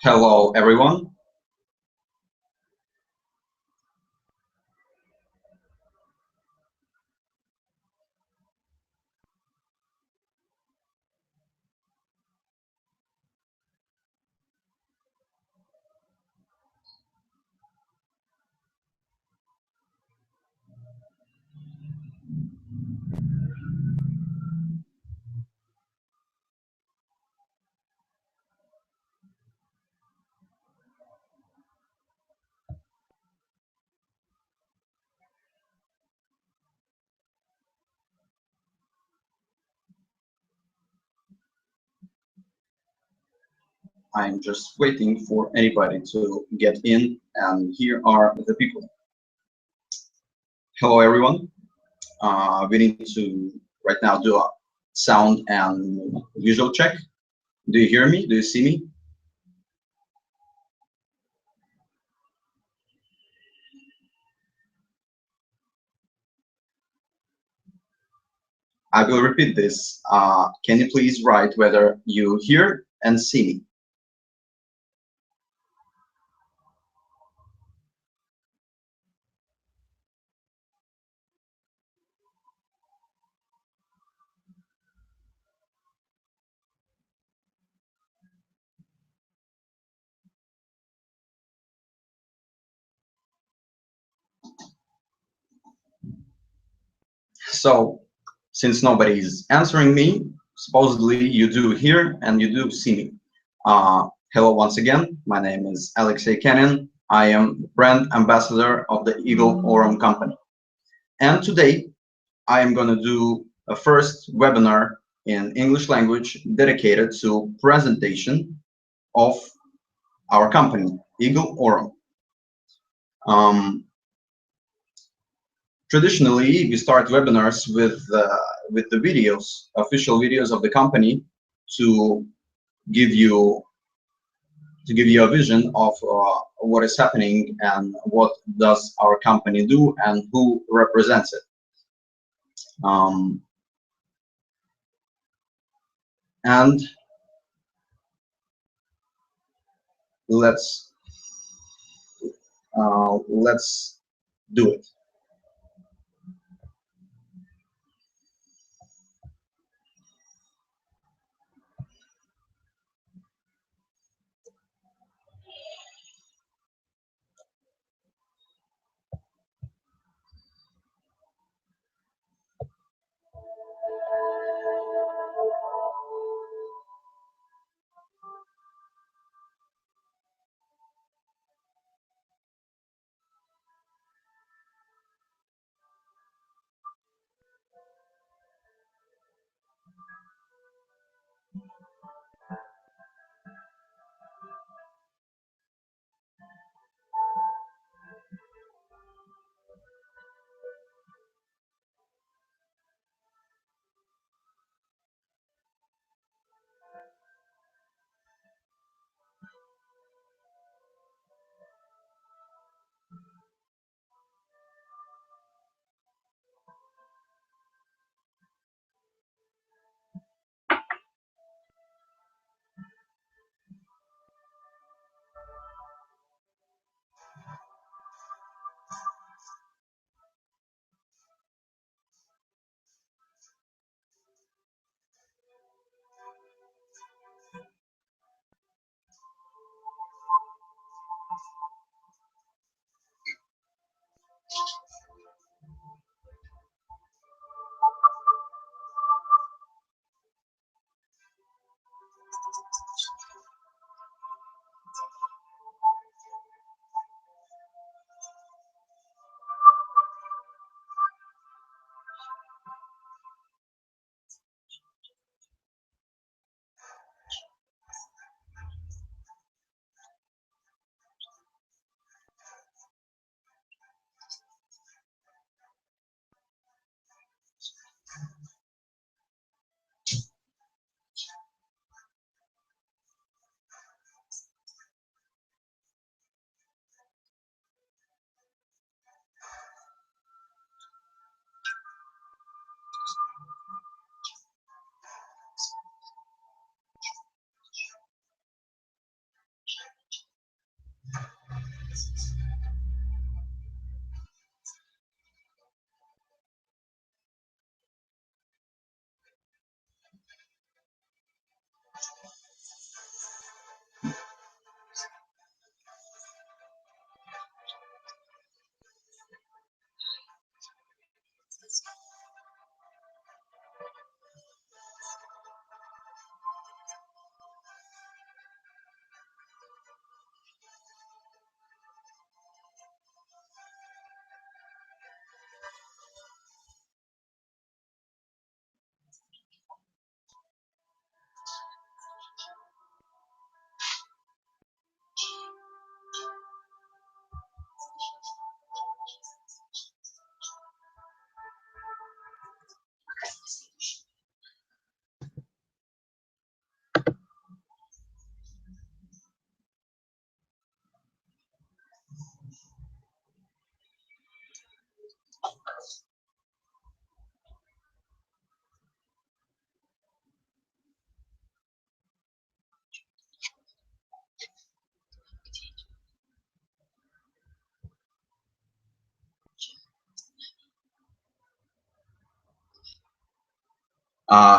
Hello, everyone. I'm just waiting for anybody to get in, and here are the people. Hello, everyone. We need to right now do a sound and visual check. Do you hear me? Do you see me? I will repeat this. Can you please write whether you hear and see me? So, since nobody is answering me, supposedly you do hear and you do see me. Hello once again. My name is Alexei Kenin. I am the brand ambassador of the Aurum Company. And today I am going to do a first webinar in English language dedicated to presentation of our company, Aurum. Traditionally, we start webinars with the videos, official videos of the company, to give you a vision of what is happening and what does our company do and who represents it. And let's do it.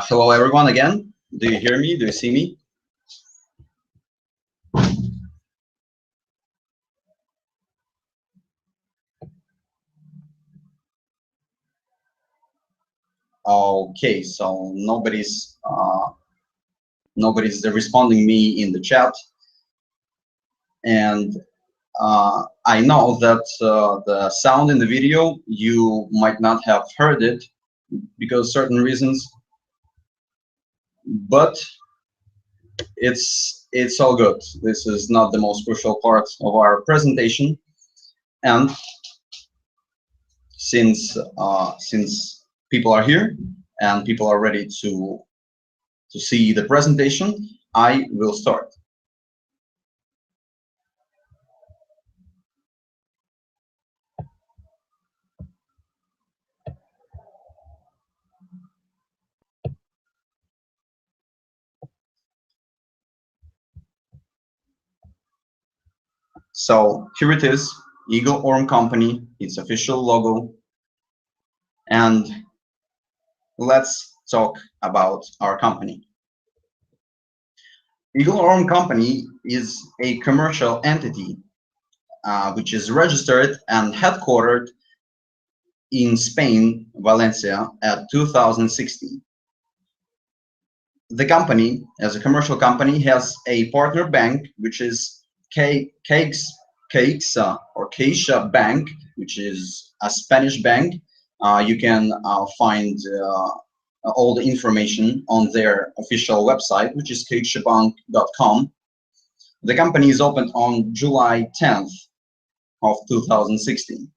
Hello everyone again. Do you hear me? Do you see me? Okay, so nobody's responding me in the chat, and I know that the sound in the video, you might not have heard it because certain reasons, but it's all good. This is not the most crucial part of our presentation, and since people are here and people are ready to see the presentation, I will start. So here it is, Aurum Company, its official logo, and let's talk about our company. Aurum Company is a commercial entity which is registered and headquartered in Spain, Valencia, at 2016. The company, as a commercial company, has a partner bank, which is Caixa Bank, which is a Spanish bank. You can find all the information on their official website, which is caixabank.com. The company is opened on July 10th of 2016.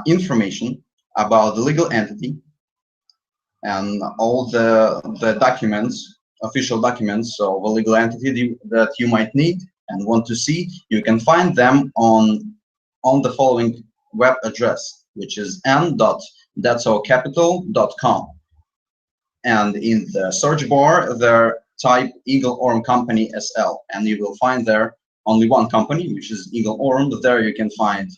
Information about the legal entity and all the documents, official documents of a legal entity that you might need and want to see, you can find them on the following web address, which is n.datsocapital.com. And in the search bar there, type Aurum Company SL, and you will find there only one company, which is Aurum. But there you can find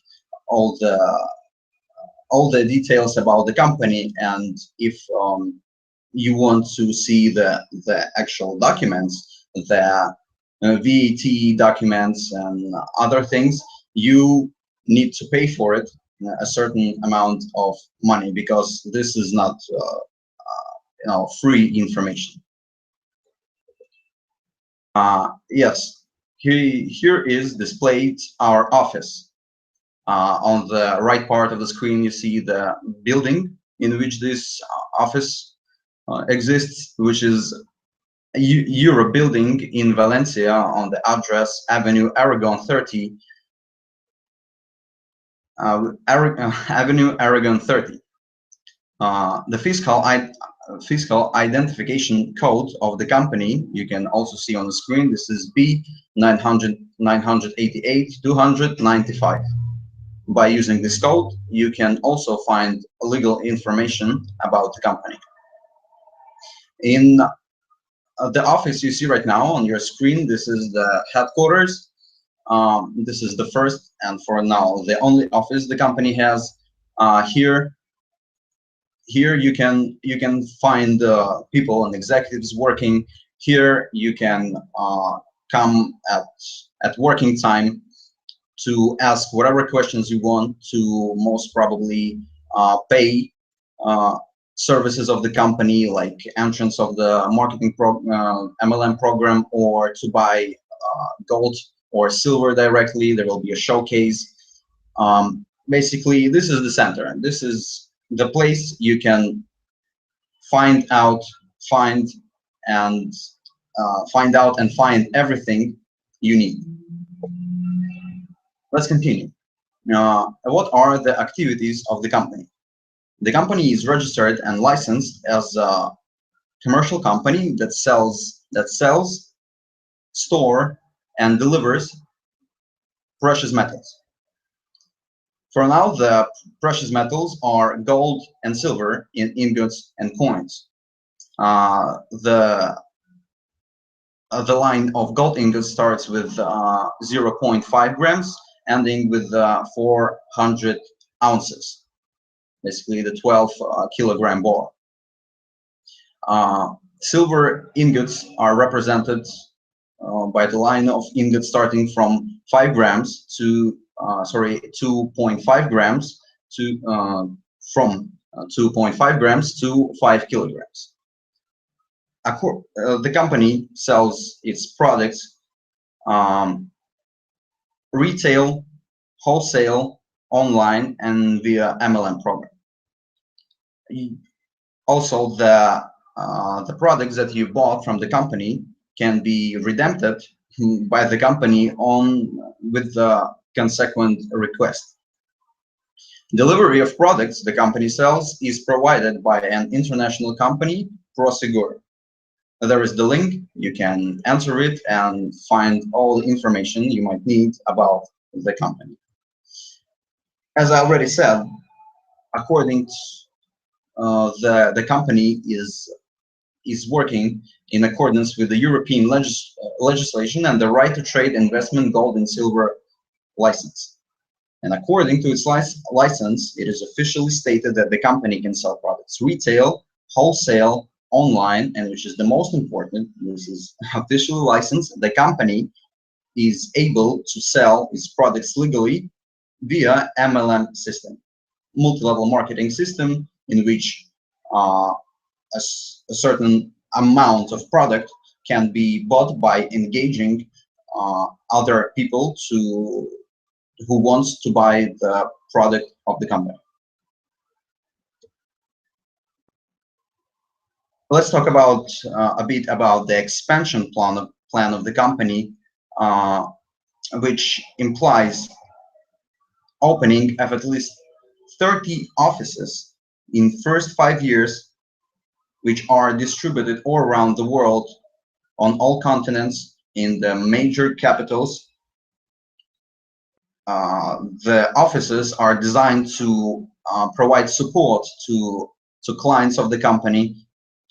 all the details about the company, and if you want to see the actual documents, the VAT documents and other things, you need to pay for it a certain amount of money, because this is not free information. Yes, here is displayed our office. On the right part of the screen, you see the building in which this office exists, which is a Euro building in Valencia on the address Avenue Aragon 30. Avenue Aragon 30. The fiscal identification code of the company you can also see on the screen. This is B988-295. By using this code, you can also find legal information about the company. In the office you see right now on your screen, this is the headquarters. This is the first and for now the only office the company has. Here you can find people and executives working. Here you can come at working time to ask whatever questions you want, to most probably pay services of the company, like entrance of the marketing MLM program, or to buy gold or silver directly. There will be a showcase. Basically, this is the center. This is the place you can find out and find everything you need. Let's continue. What are the activities of the company? The company is registered and licensed as a commercial company that sells, store, and delivers precious metals. For now, the precious metals are gold and silver in ingots and coins. The line of gold ingots starts with 0.5 grams, ending with 400 ounces, basically the 12 kilogram bar. Silver ingots are represented by the line of ingots starting from 5 grams to 2.5 grams to from 2.5 grams to 5 kilograms. The company sells its products retail, wholesale, online, and via MLM program. Also, the products that you bought from the company can be redeemed by the company with the consequent request. Delivery of products the company sells is provided by an international company, Prosegur. There is the link. You can enter it and find all the information you might need about the company. As I already said, according to the company is working in accordance with the European legislation and the right to trade investment gold and silver license. And according to its license, it is officially stated that the company can sell products retail, wholesale, online, and which is the most important, this is officially licensed. The company is able to sell its products legally via MLM system, multi-level marketing system, in which a certain amount of product can be bought by engaging other people who wants to buy the product of the company. Let's talk about a bit about the expansion plan of the company, which implies opening of at least 30 offices in first 5 years, which are distributed all around the world on all continents in the major capitals. The offices are designed to provide support to clients of the company,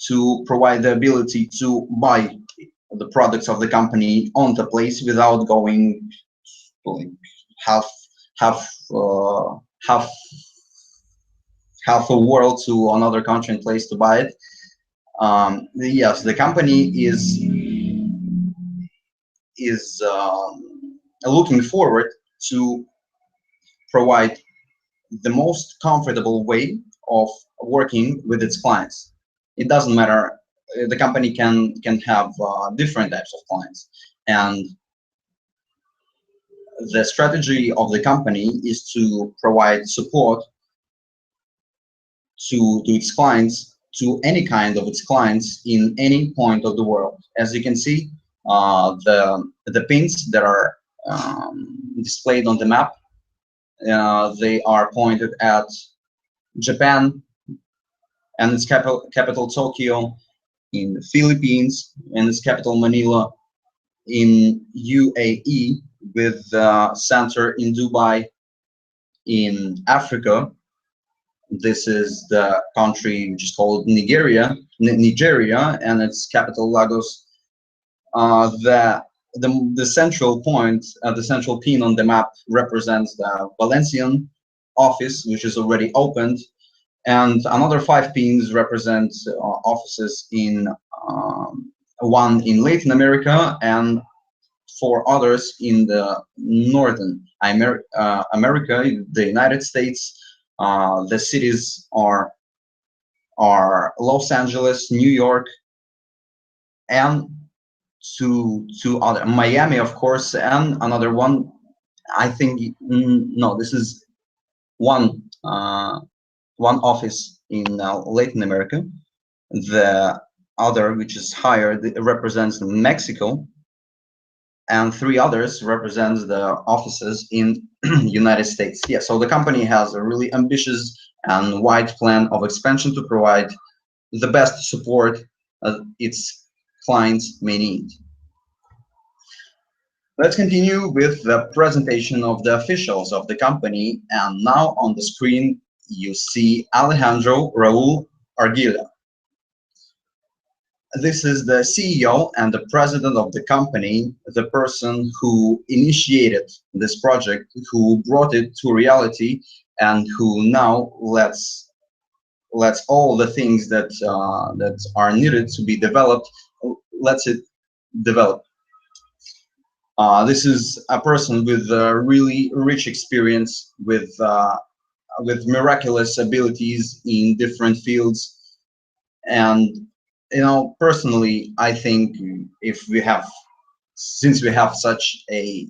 to provide the ability to buy the products of the company on the place without going like half a world to another country and place to buy it. Yes, the company is looking forward to provide the most comfortable way of working with its clients. It doesn't matter. The company can have different types of clients, and the strategy of the company is to provide support to its clients, to any kind of its clients in any point of the world. As you can see, the pins that are displayed on the map, they are pointed at Japan and its capital Tokyo, in the Philippines and its capital Manila, in UAE with the center in Dubai, in Africa. This is the country which is called Nigeria, and its capital Lagos. The the central point, the central pin on the map represents the Valencian office, which is already opened, and another 5 pins represent offices in one in Latin America and 4 others in the Northern America, the United States. The cities are Los Angeles, New York, and two other, Miami, of course, and another one. I think no, this is one office in Latin America. The other, which is higher, represents Mexico, and 3 others represents the offices in United States. Yeah, so the company has a really ambitious and wide plan of expansion to provide the best support its clients may need. Let's continue with the presentation of the officials of the company, and now on the screen you see Alejandro Raul Arguilla. This is the CEO and the president of the company, the person who initiated this project, who brought it to reality, and who now lets all the things that are needed to be developed, lets it develop. This is a person with really rich experience, with miraculous abilities in different fields, and personally, I think since we have such a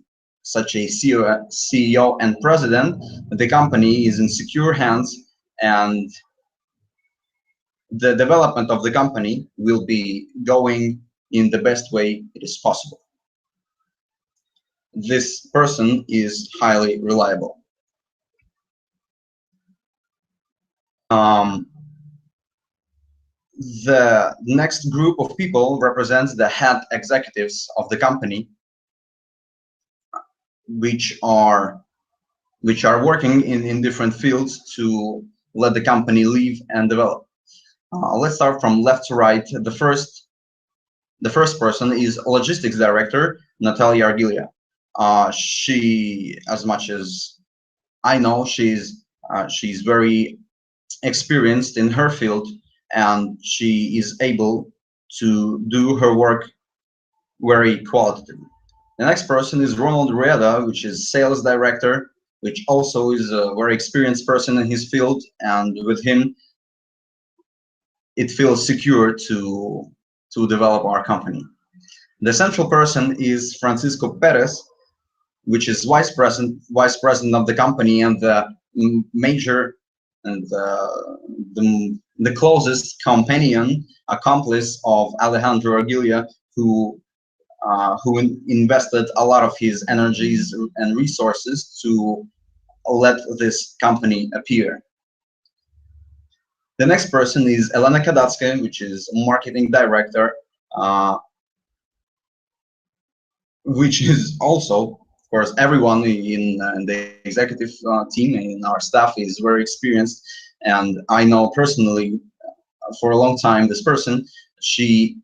CEO and president, the company is in secure hands, and the development of the company will be going in the best way it is possible. This person is highly reliable. The next group of people represents the head executives of the company, which are working in different fields to let the company live and develop. Let's start from left to right. The first person is logistics director Natalia Arguilla. She, as much as I know, she's very experienced in her field, and she is able to do her work very qualitatively. The next person is Ronald Rueda, which is sales director, which also is a very experienced person in his field, and with him it feels secure to develop our company. The central person is Francisco Perez, which is vice president of the company, and the major and the closest companion, accomplice of Alejandro Arguilla, who invested a lot of his energies and resources to let this company appear. The next person is Elena Kadatska, which is marketing director, which is also, of course, everyone in the executive team and in our staff is very experienced, and I know personally for a long time this person. She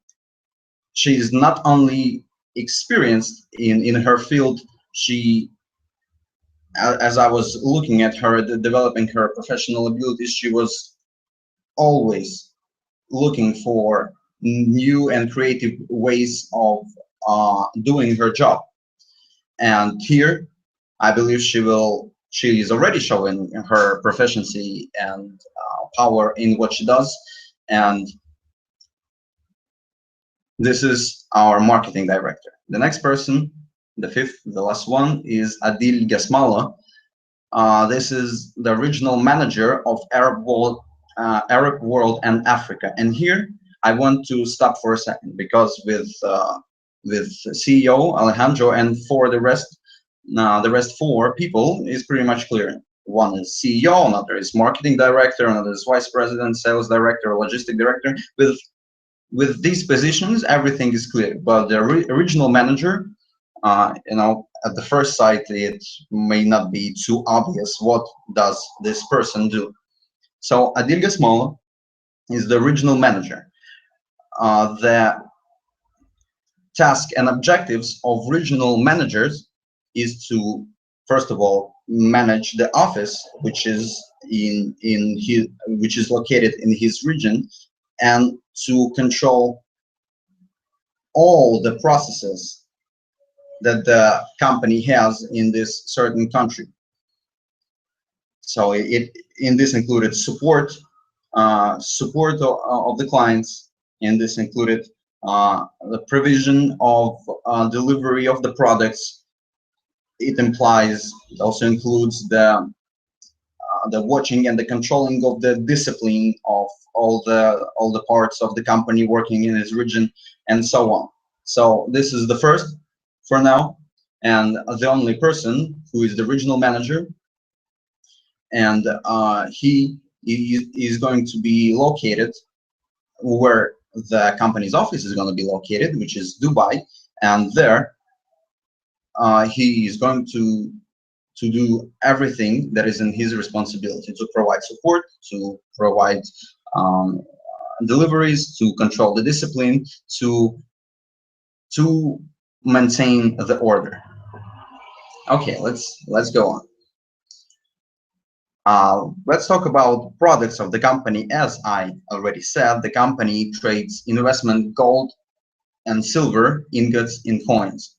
is not only experienced in her field, she, as I was looking at her, developing her professional abilities, she was always looking for new and creative ways of doing her job. And here, I believe she is already showing her proficiency and power in what she does. And this is our marketing director. The next person, the last one, is Adil Gasmala. This is the regional manager of Arab World and Africa. And here, I want to stop for a second, because with CEO Alejandro and for the rest 4 people is pretty much clear. One is CEO, another is marketing director, another is vice president, sales director, logistic director. With these positions, everything is clear. But the original manager, at the first sight, it may not be too obvious what does this person do. So Adil Gasmala is the regional manager. task and objectives of regional managers is to, first of all, manage the office, which is located in his region, and to control all the processes that the company has in this certain country. So in this included support of the clients, and this included the provision of delivery of the products. It also includes the watching and the controlling of the discipline of all the parts of the company working in his region, and so on. So this is the first for now, and the only person who is the regional manager, and he is going to be located where the company's office is going to be located, which is Dubai, and there he is going to do everything that is in his responsibility, to provide support, to provide deliveries, to control the discipline, to maintain the order. Okay, let's go on. Let's talk about products of the company. As I already said, the company trades investment gold and silver ingots in coins.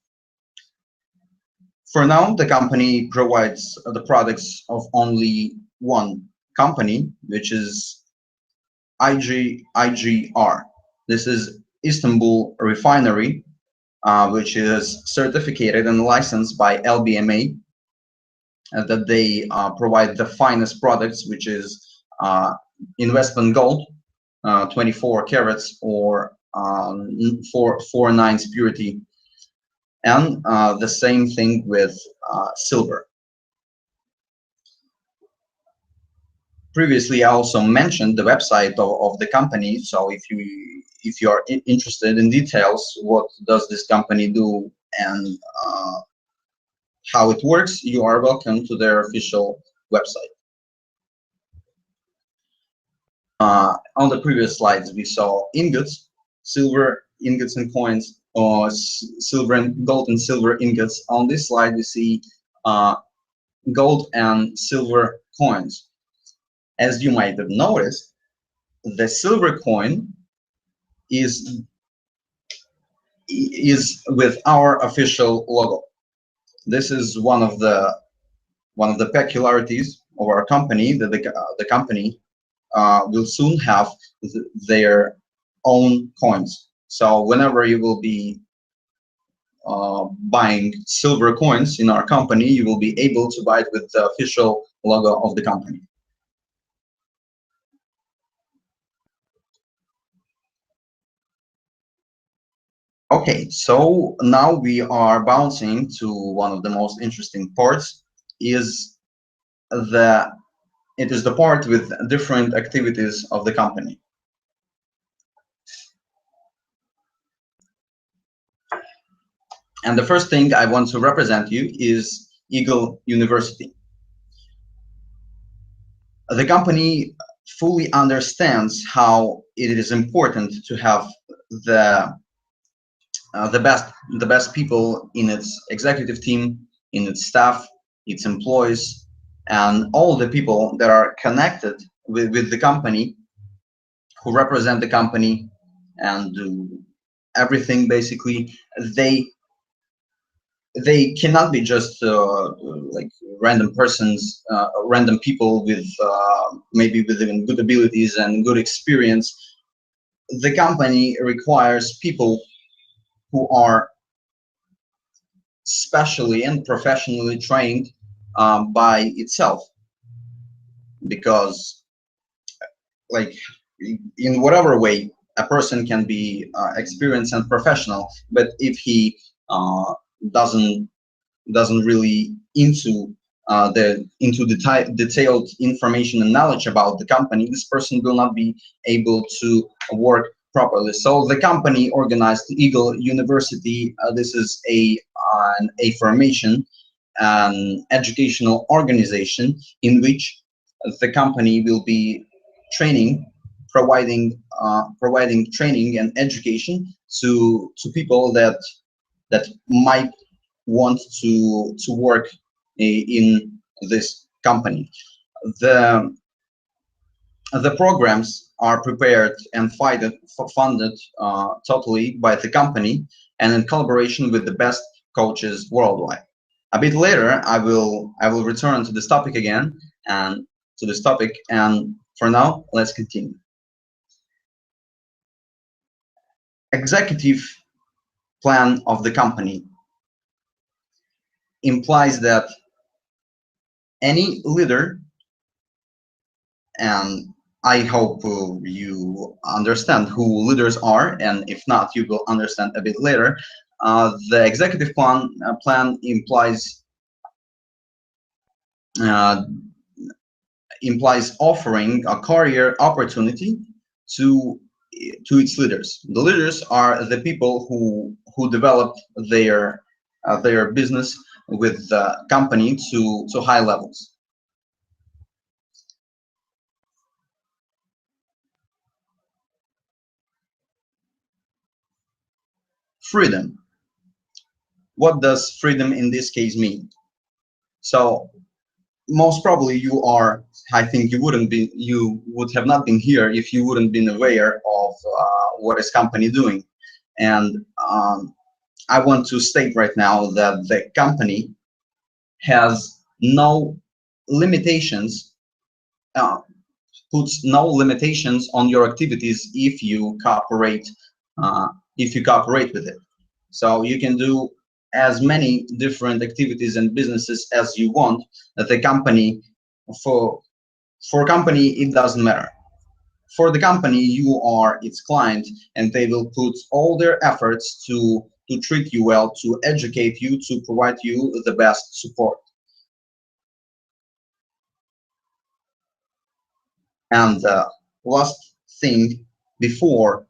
For now, the company provides the products of only one company, which is IGR. This is Istanbul Refinery, which is certificated and licensed by LBMA, that they provide the finest products, which is investment gold, 24 carats or 4/9 purity, and the same thing with silver. Previously, I also mentioned the website of the company. So if you are interested in details, what does this company do and how it works, you are welcome to their official website. On the previous slides, we saw ingots, silver ingots and coins, or silver and gold and silver ingots. On this slide, we see gold and silver coins. As you might have noticed, the silver coin is with our official logo. This is one of the peculiarities of our company, that the company will soon have their own coins. So whenever you will be buying silver coins in our company, you will be able to buy it with the official logo of the company. Okay, so now we are bouncing to one of the most interesting parts. It is the part with different activities of the company. And the first thing I want to represent you is Eagle University. The company fully understands how it is important to have the best people in its executive team, in its staff, its employees, and all the people that are connected with the company, who represent the company and do everything. Basically, they cannot be just like random persons, random people with maybe with good abilities and good experience. The company requires people who are specially and professionally trained by itself, because like in whatever way a person can be experienced and professional, but if he doesn't really into detailed information and knowledge about the company, this person will not be able to work properly. So the company organized Eagle University. This is an formation, an educational organization in which the company will be providing training and education to people that might want to work in this company. The programs are prepared and funded totally by the company and in collaboration with the best coaches worldwide. A bit later, I will return to this topic again and for now, let's continue. Executive plan of the company implies that any leader, and I hope you understand who leaders are, and if not, you will understand a bit later. The executive plan implies offering a career opportunity to its leaders. The leaders are the people who develop their business with the company to high levels. Freedom. What does freedom in this case mean? So most probably I think you would have not been here if you wouldn't been aware of what is company doing. And I want to state right now that the company has no limitations, puts no limitations on your activities if you cooperate with it. So you can do as many different activities and businesses as you want. That the company, for company, it doesn't matter. For the company, you are its client, and they will put all their efforts to treat you well, to educate you, to provide you the best support. And last thing before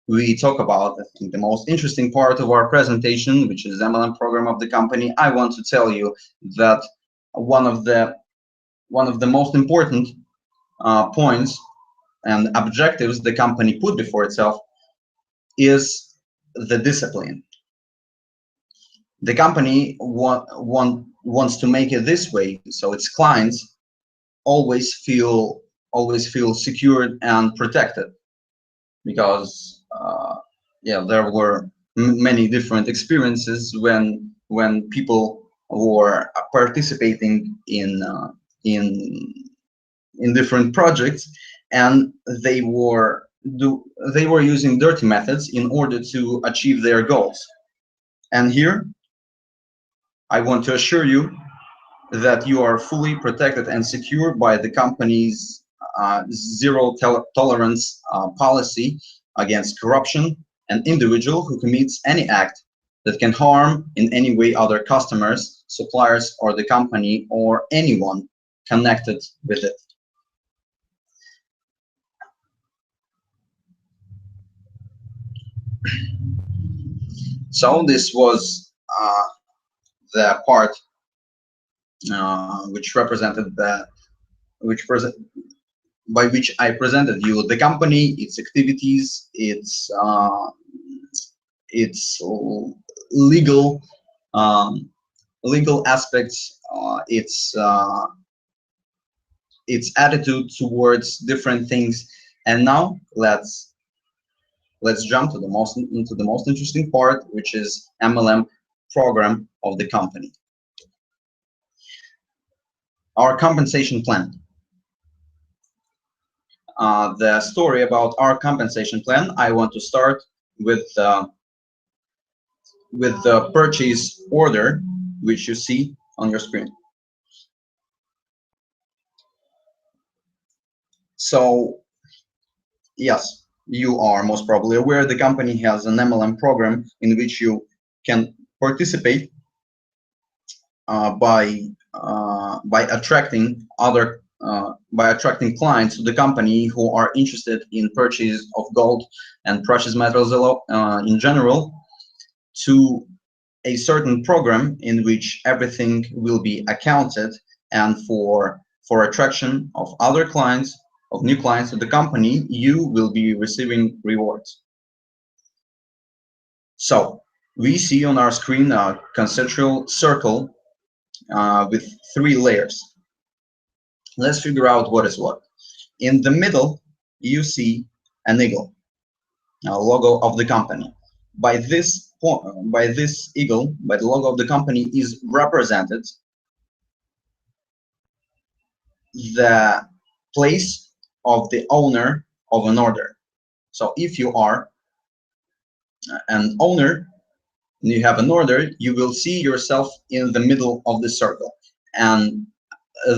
we talk about, I think, the most interesting part of our presentation, which is the MLM program of the company, I want to tell you that one of the most important points and objectives the company put before itself is the discipline. The company wants to make it this way, so its clients always feel secured and protected, because there were many different experiences when people were participating in different projects, and they were using dirty methods in order to achieve their goals. And here I want to assure you that you are fully protected and secure by the company's zero tolerance policy against corruption and individual who commits any act that can harm in any way other customers, suppliers, or the company, or anyone connected with it. So this was the part by which I presented you the company, its activities, its legal aspects, its attitude towards different things. And now let's jump to into the most interesting part, which is MLM program of the company. Our compensation plan. The story about our compensation plan, I want to start with the purchase order, which you see on your screen. So yes, you are most probably aware the company has an MLM program in which you can participate by attracting clients to the company who are interested in purchase of gold and precious metals in general, to a certain program in which everything will be accounted, and for attraction of other clients, of new clients to the company, you will be receiving rewards. So we see on our screen a concentric circle with 3 layers. Let's figure out what is what. In the middle, you see an eagle, a logo of the company. By this eagle, by the logo of the company, is represented the place of the owner of an order. So if you are an owner and you have an order, you will see yourself in the middle of the circle, and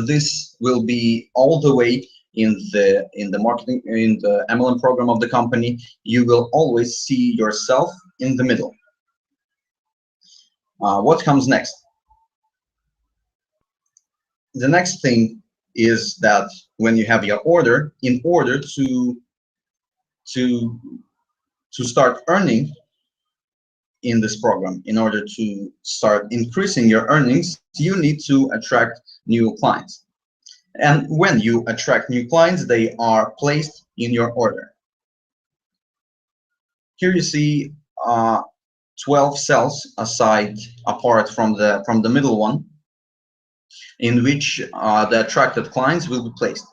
this will be all the way in the marketing, in the MLM program of the company. You will always see yourself in the middle. What comes next? The next thing is that when you have your order, in order to start earning in this program, in order to start increasing your earnings, you need to attract new clients. And when you attract new clients, they are placed in your order. Here you see 12 cells apart from the middle one, in which the attracted clients will be placed.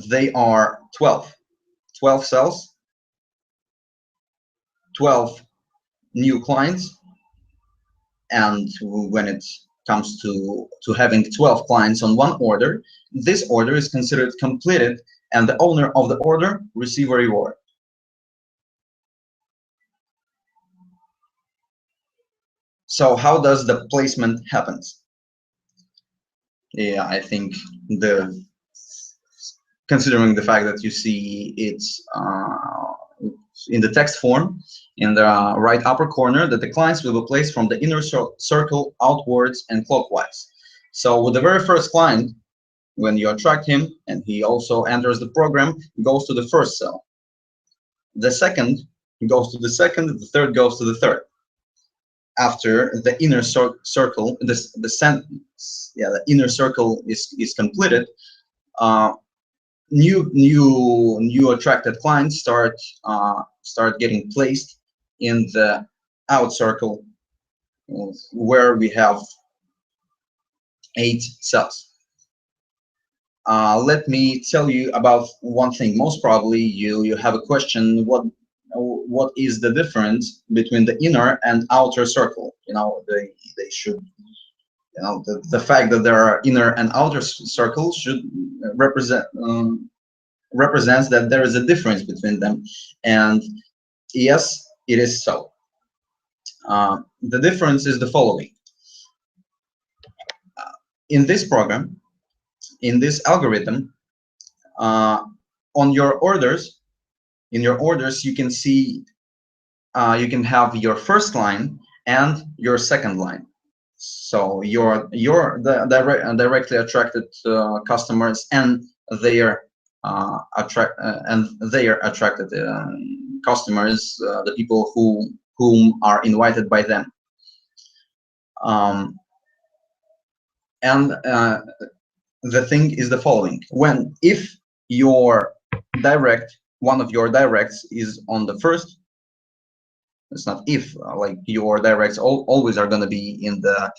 They are 12 cells, 12 new clients, and when it comes to having 12 clients on one order, this order is considered completed, and the owner of the order receives a reward. So how does the placement happens? Yeah, I think considering the fact that you see it's in the text form in the right upper corner, that the clients will be placed from the inner circle outwards and clockwise. So with the very first client, when you attract him and he also enters the program, goes to the first cell. The second goes to the second, the third goes to the third. After the inner circle, the inner circle is completed, new attracted clients start getting placed in the out circle, where we have 8 cells. Let me tell you about one thing. Most probably you have a question: what is the difference between the inner and outer circle? They should, the fact that there are inner and outer circles should represents that there is a difference between them, and yes, it is so. The difference is the following. In this program, in this algorithm, on your orders, in your orders, you can see, you can have your first line and your second line. So directly attracted customers and their attracted customers, the people whom are invited by them. And the thing is the following: if your one of your directs is on the first, it's not if, like your directs always are going to be in the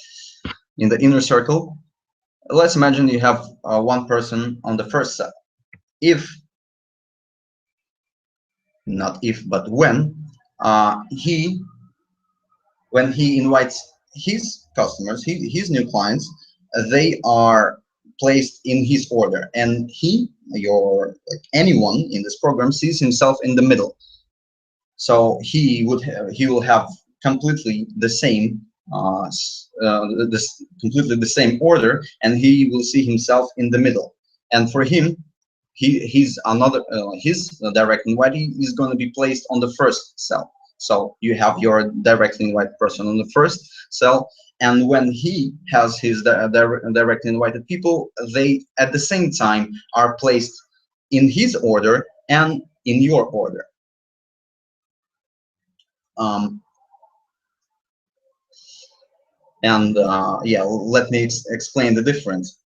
inner circle. Let's imagine you have one person on the first cell. Not if, but when he invites his customers, his new clients, they are placed in his order, and anyone in this program sees himself in the middle. So he will have completely the same completely the same order, and he will see himself in the middle. And for him, his direct invitee is going to be placed on the first cell. So you have your directly invited person on the first cell, and when he has his directly invited people, they at the same time are placed in his order and in your order. Yeah, let me explain the difference.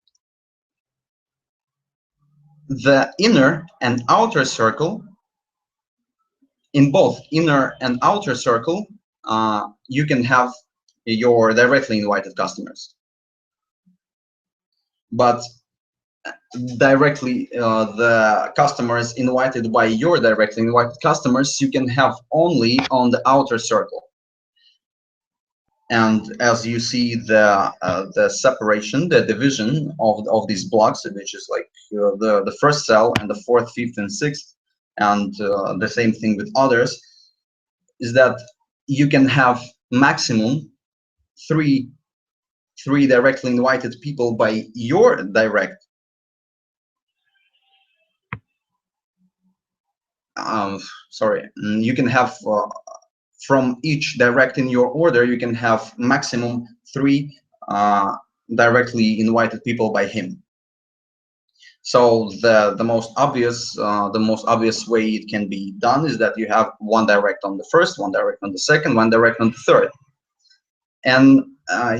The inner and outer circle in both inner and outer circle, you can have your directly invited customers. But directly the customers invited by your directly invited customers, you can have only on the outer circle. And as you see the separation, the division of these blocks, which is like the first cell and the fourth, fifth, and sixth, and the same thing with others, is that you can have maximum three directly invited people by your direct. Sorry, you can have from each direct in your order, you can have maximum 3 directly invited people by him. So the most obvious way it can be done is that you have 1 direct on the first, 1 direct on the second, 1 direct on the third. And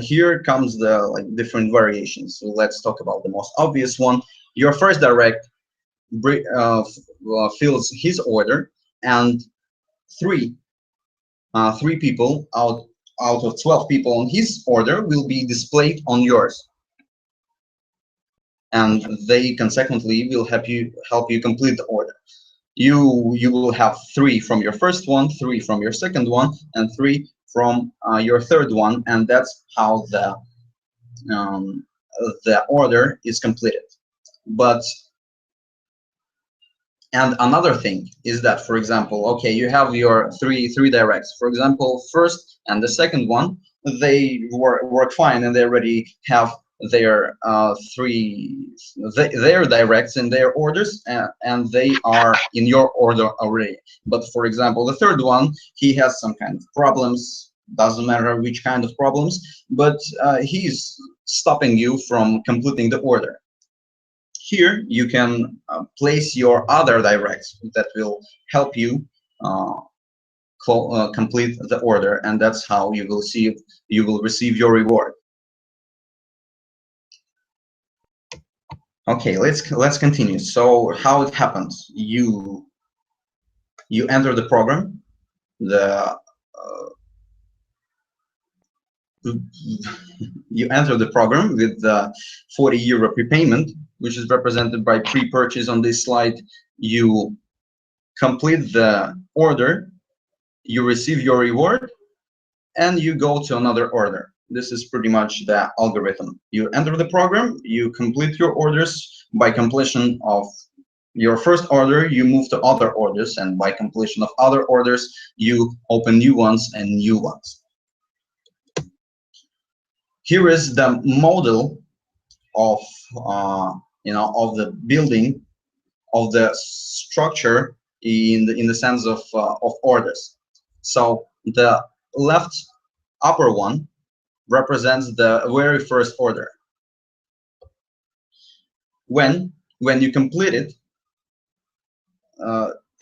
here comes the different variations. So let's talk about the most obvious one. Your first direct fills his order, and 3 people out of 12 people on his order will be displayed on yours, and they consequently will help you complete the order. You will have 3 from your first one, 3 from your second one, and 3 from your third one, and that's how the order is completed. And another thing is that, for example, okay, you have your three directs. For example, first and the second one, they work fine, and they already have their their directs in their orders, and they are in your order already. But for example, the third one, he has some kind of problems. Doesn't matter which kind of problems, but he's stopping you from completing the order. Here you can place your other directs that will help you complete the order, and that's how you will receive your reward. Okay, let's continue. So how it happens? You enter the program. You enter the program with the 40 euro prepayment, which is represented by pre-purchase on this slide. You complete the order, you receive your reward, and you go to another order. This is pretty much the algorithm. You enter the program, you complete your orders. By completion of your first order, you move to other orders, and by completion of other orders, you open new ones and new ones. Here is the model of of the building, of the structure in the sense of orders. So the left upper one represents the very first order. When you complete it,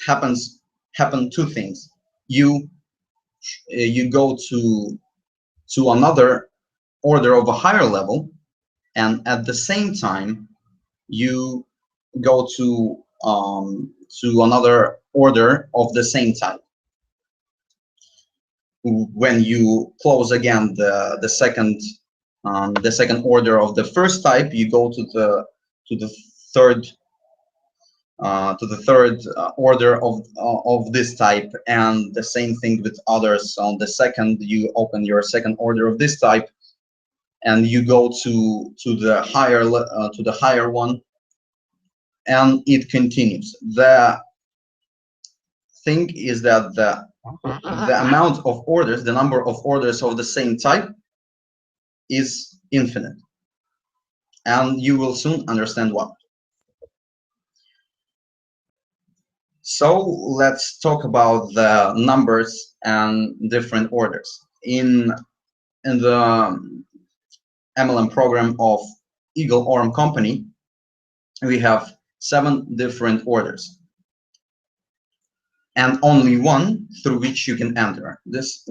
happen 2 things. You go to another order of a higher level, and at the same time you go to another order of the same type. When you close again the second order of the first type, you go to the third order of this type, and the same thing with others. On the second, you open your second order of this type, and you go to the higher one, and it continues. The thing is that the amount of orders, the number of orders of the same type, is infinite, and you will soon understand why. So let's talk about the numbers and different orders. In the MLM program of Aurum Company, we have 7 different orders, and only one through which you can enter. This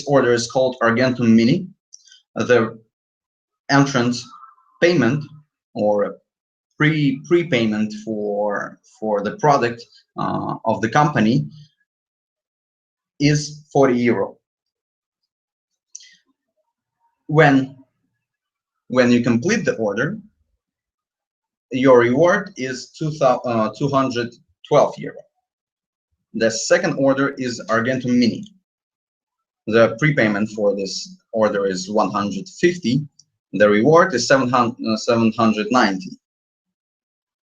order is called Argentum Mini. The entrance payment, or prepayment for the product of the company, is 40 euro. When you complete the order, your reward is 212 euro. The second order is Argentum Mini. The prepayment for this order is 150. The reward is 790.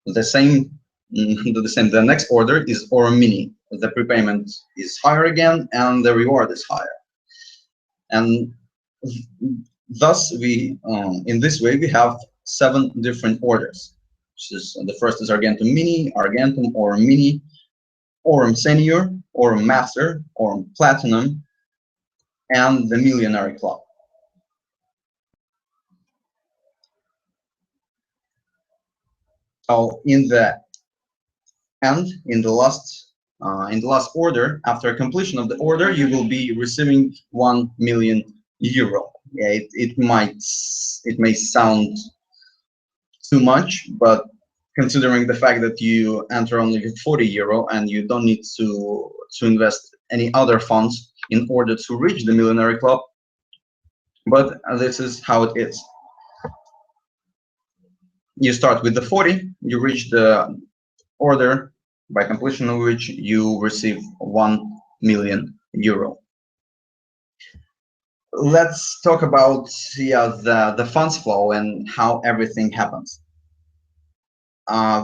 The same. The next order is Aurum Mini. The prepayment is higher again, and the reward is higher. And thus, we in this way we have 7 different orders. The first is Argentum Mini, Argentum, Aurum Mini, Aurum Senior, Aurum Master, Aurum Platinum, and the Millionary Club. So in the end, in the last order, after completion of the order, you will be receiving 1 million euro. Yeah, it may sound too much, but considering the fact that you enter only with 40 euro and you don't need to invest any other funds in order to reach the Millionary Club, but this is how it is. You start with the 40, you reach the order by completion of which you receive 1 million euro. Let's talk about the funds flow and how everything happens.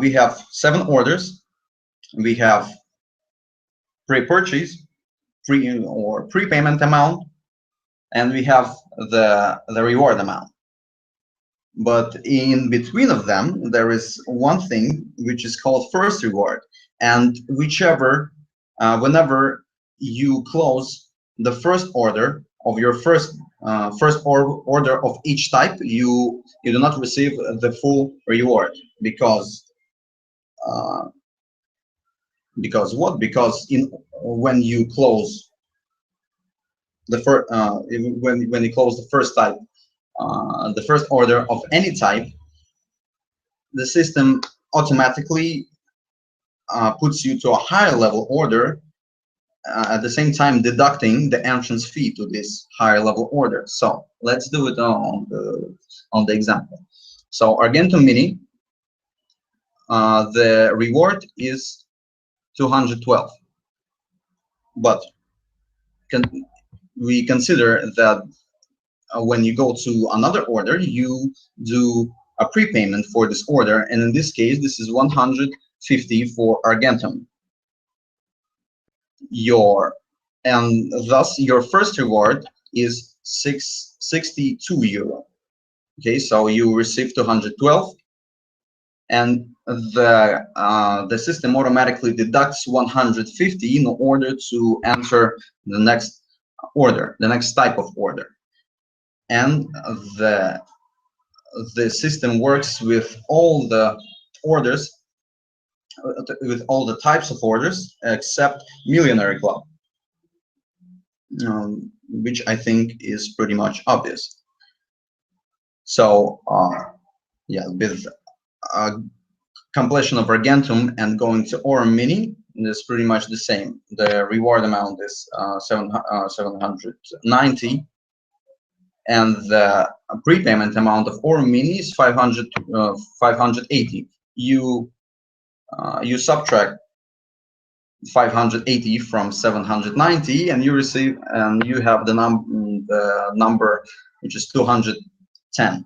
We have 7 orders. We have pre-purchase, prepayment amount, and we have the reward amount. But in between of them, there is one thing which is called first reward, and whenever you close the first order of your first order of each type, you do not receive the full reward because what? Because when you close the first when you close the first type, the first order of any type, the system automatically puts you to a higher level order, at the same time deducting the entrance fee to this higher level order. So let's do it on the example. So Argentum Mini, the reward is 212, but we consider that when you go to another order, you do a prepayment for this order, and in this case, this is 150 for Argentum. And thus your first reward is 62 euro. Okay, so you receive 212, and the system automatically deducts 150 in order to enter the next order, the next type of order. And the system works with all the orders, with all the types of orders except Millionary Club, which I think is pretty much obvious. So yeah, with completion of Argentum and going to Aurum Mini, is pretty much the same. The reward amount is 790, and the prepayment amount of Aurum Mini is 580. You subtract 580 from 790, and you have the number which is 210.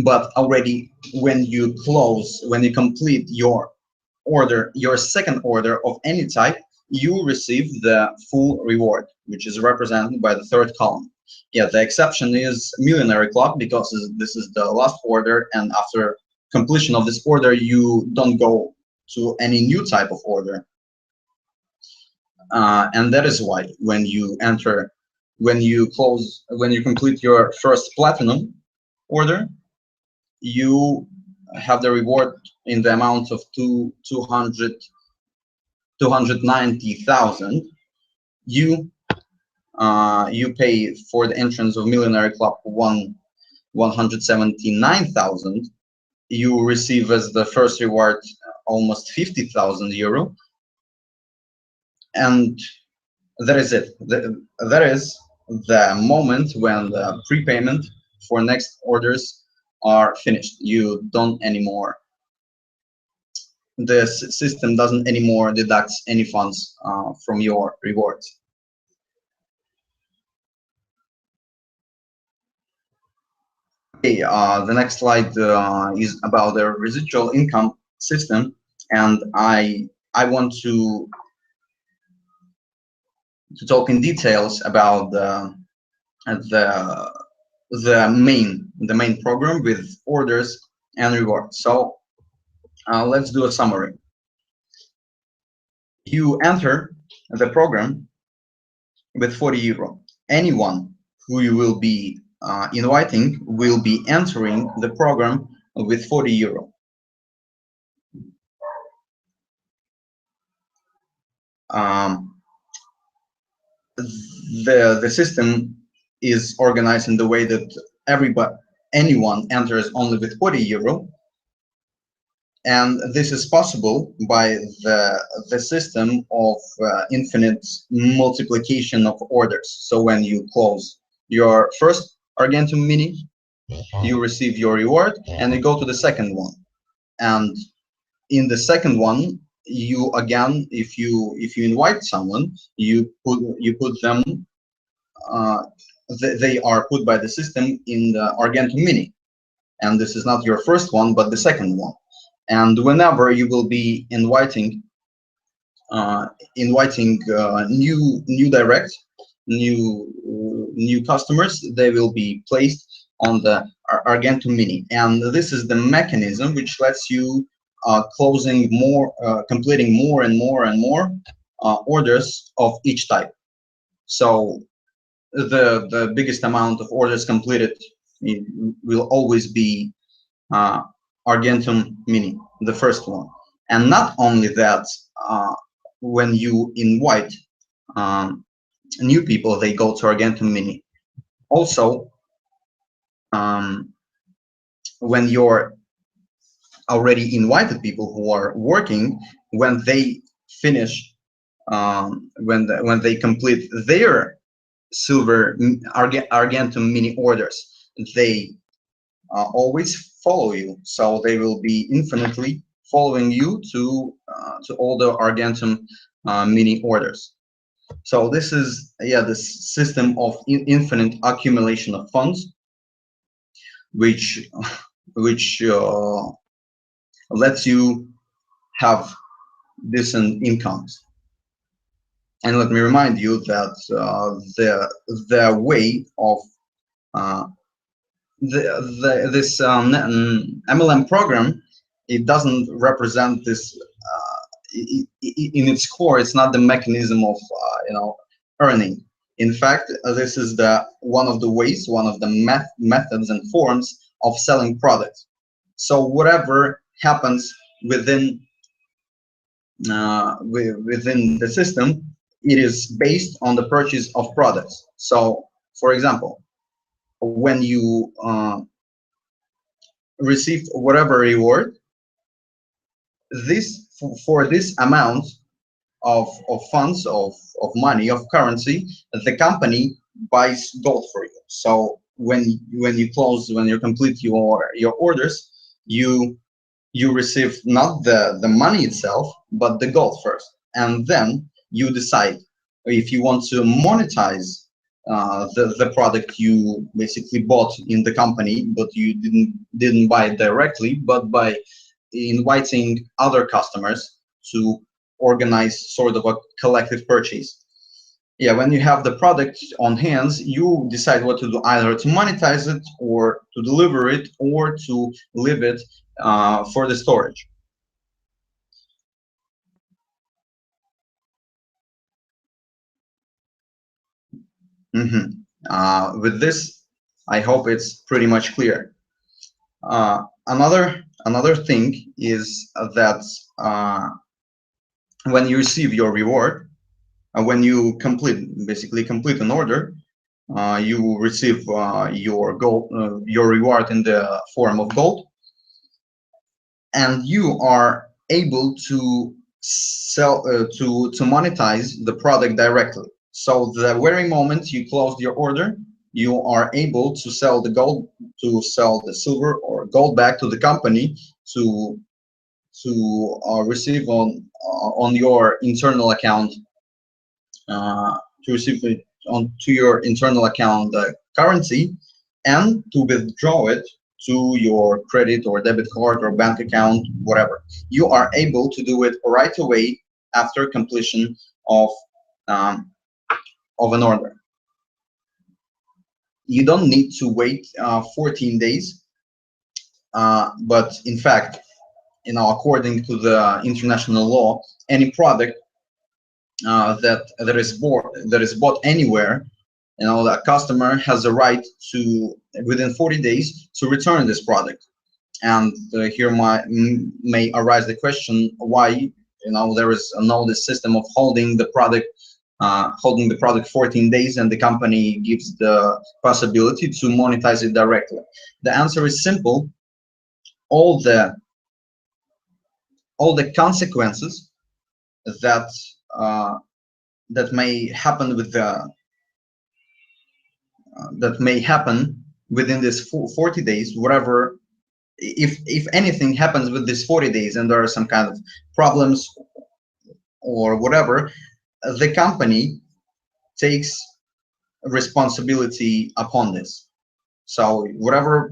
But already when you complete your order, your second order of any type, you receive the full reward, which is represented by the third column. Yeah, the exception is Millionary Club, because this is the last order, and after completion of this order, you don't go to any new type of order. And that is why when you complete your first platinum order, you have the reward in the amount of 290,000. You pay for the entrance of Millionary Club 179,000. You receive as the first reward almost 50,000 euro. And that is it. That is the moment when the prepayment for next orders are finished. You don't anymore, the system doesn't anymore deduct any funds from your rewards. Okay, the next slide is about the residual income system, and I want to talk in details about the the main program with orders and rewards. So let's do a summary. You enter the program with 40 euro. Anyone who you will be inviting will be entering the program with 40 euro. The system is organized in the way that anyone enters only with 40 euro, and this is possible by the system of infinite multiplication of orders. So when you close your first Argentum Mini, you receive your reward, and you go to the second one, and in the second one, you again, if you invite someone, you put them, they are put by the system in the Argentum Mini, and this is not your first one but the second one. And whenever you will be inviting new customers, they will be placed on the Argentum Mini, and this is the mechanism which lets you completing more and more and more orders of each type. So the biggest amount of orders completed will always be Argentum Mini, the first one. And not only that, when you invite new people, they go to Argentum Mini. Also, when you're already invited people who are working, when they finish, when they complete their silver Argentum Mini orders, they always follow you. So they will be infinitely following you to all the Argentum Mini orders. So this is this system of infinite accumulation of funds, which lets you have decent incomes. And let me remind you that the way of this MLM program, it doesn't represent this. In its core, it's not the mechanism of earning. In fact, this is one of the ways, one of the methods and forms of selling products. So whatever happens within the system, it is based on the purchase of products. So, for example, when you receive whatever reward, for this amount of funds, of money, of currency, the company buys gold for you. So when you complete your orders, you receive not the money itself but the gold first, and then you decide if you want to monetize the product you basically bought in the company, but you didn't buy it directly, but by inviting other customers to organize sort of a collective purchase. Yeah, when you have the product on hands, you decide what to do, either to monetize it or to deliver it or to leave it for the storage. With this, I hope it's pretty much clear. Another thing is that when you receive your reward, when you basically complete an order, you receive your reward in the form of gold, and you are able to sell to monetize the product directly. So the very moment you closed your order, you are able to sell the gold, to sell the silver or gold back to the company to receive on your internal account, to receive it onto your internal account currency, and to withdraw it to your credit or debit card or bank account, whatever. You are able to do it right away after completion um, of an order. You don't need to wait 14 days, but in fact, according to the international law, any product that is bought anywhere, the customer has a right to, within 40 days, to return this product. And here may arise the question why there is no this system of holding the product 14 days, and the company gives the possibility to monetize it directly. The answer is simple. All the consequences that that may happen within this 40 days, whatever, if anything happens with this 40 days and there are some kind of problems or whatever, the company takes responsibility upon this. So whatever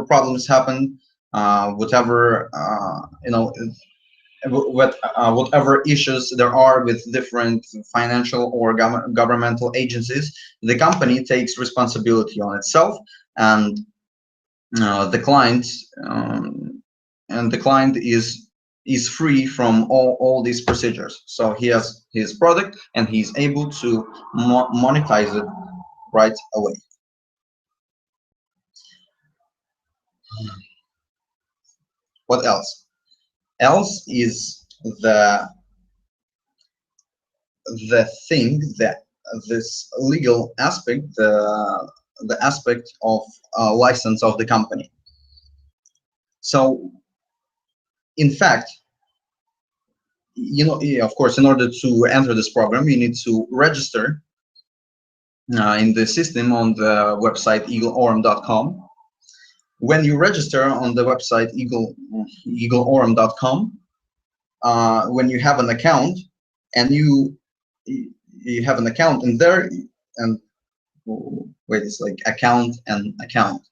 problems happen, whatever whatever issues there are with different financial or governmental agencies, the company takes responsibility on itself, and the client is free from all these procedures. So he has his product and he's able to monetize it right away. What else? Else is the thing that this legal aspect, the aspect of license of the company. So in fact, of course, in order to enter this program, you need to register in the system on the website eagleaurum.com. When you register on the website eagleaurum.com, when you have an account, and you have an account in there, and wait, it's like account and account.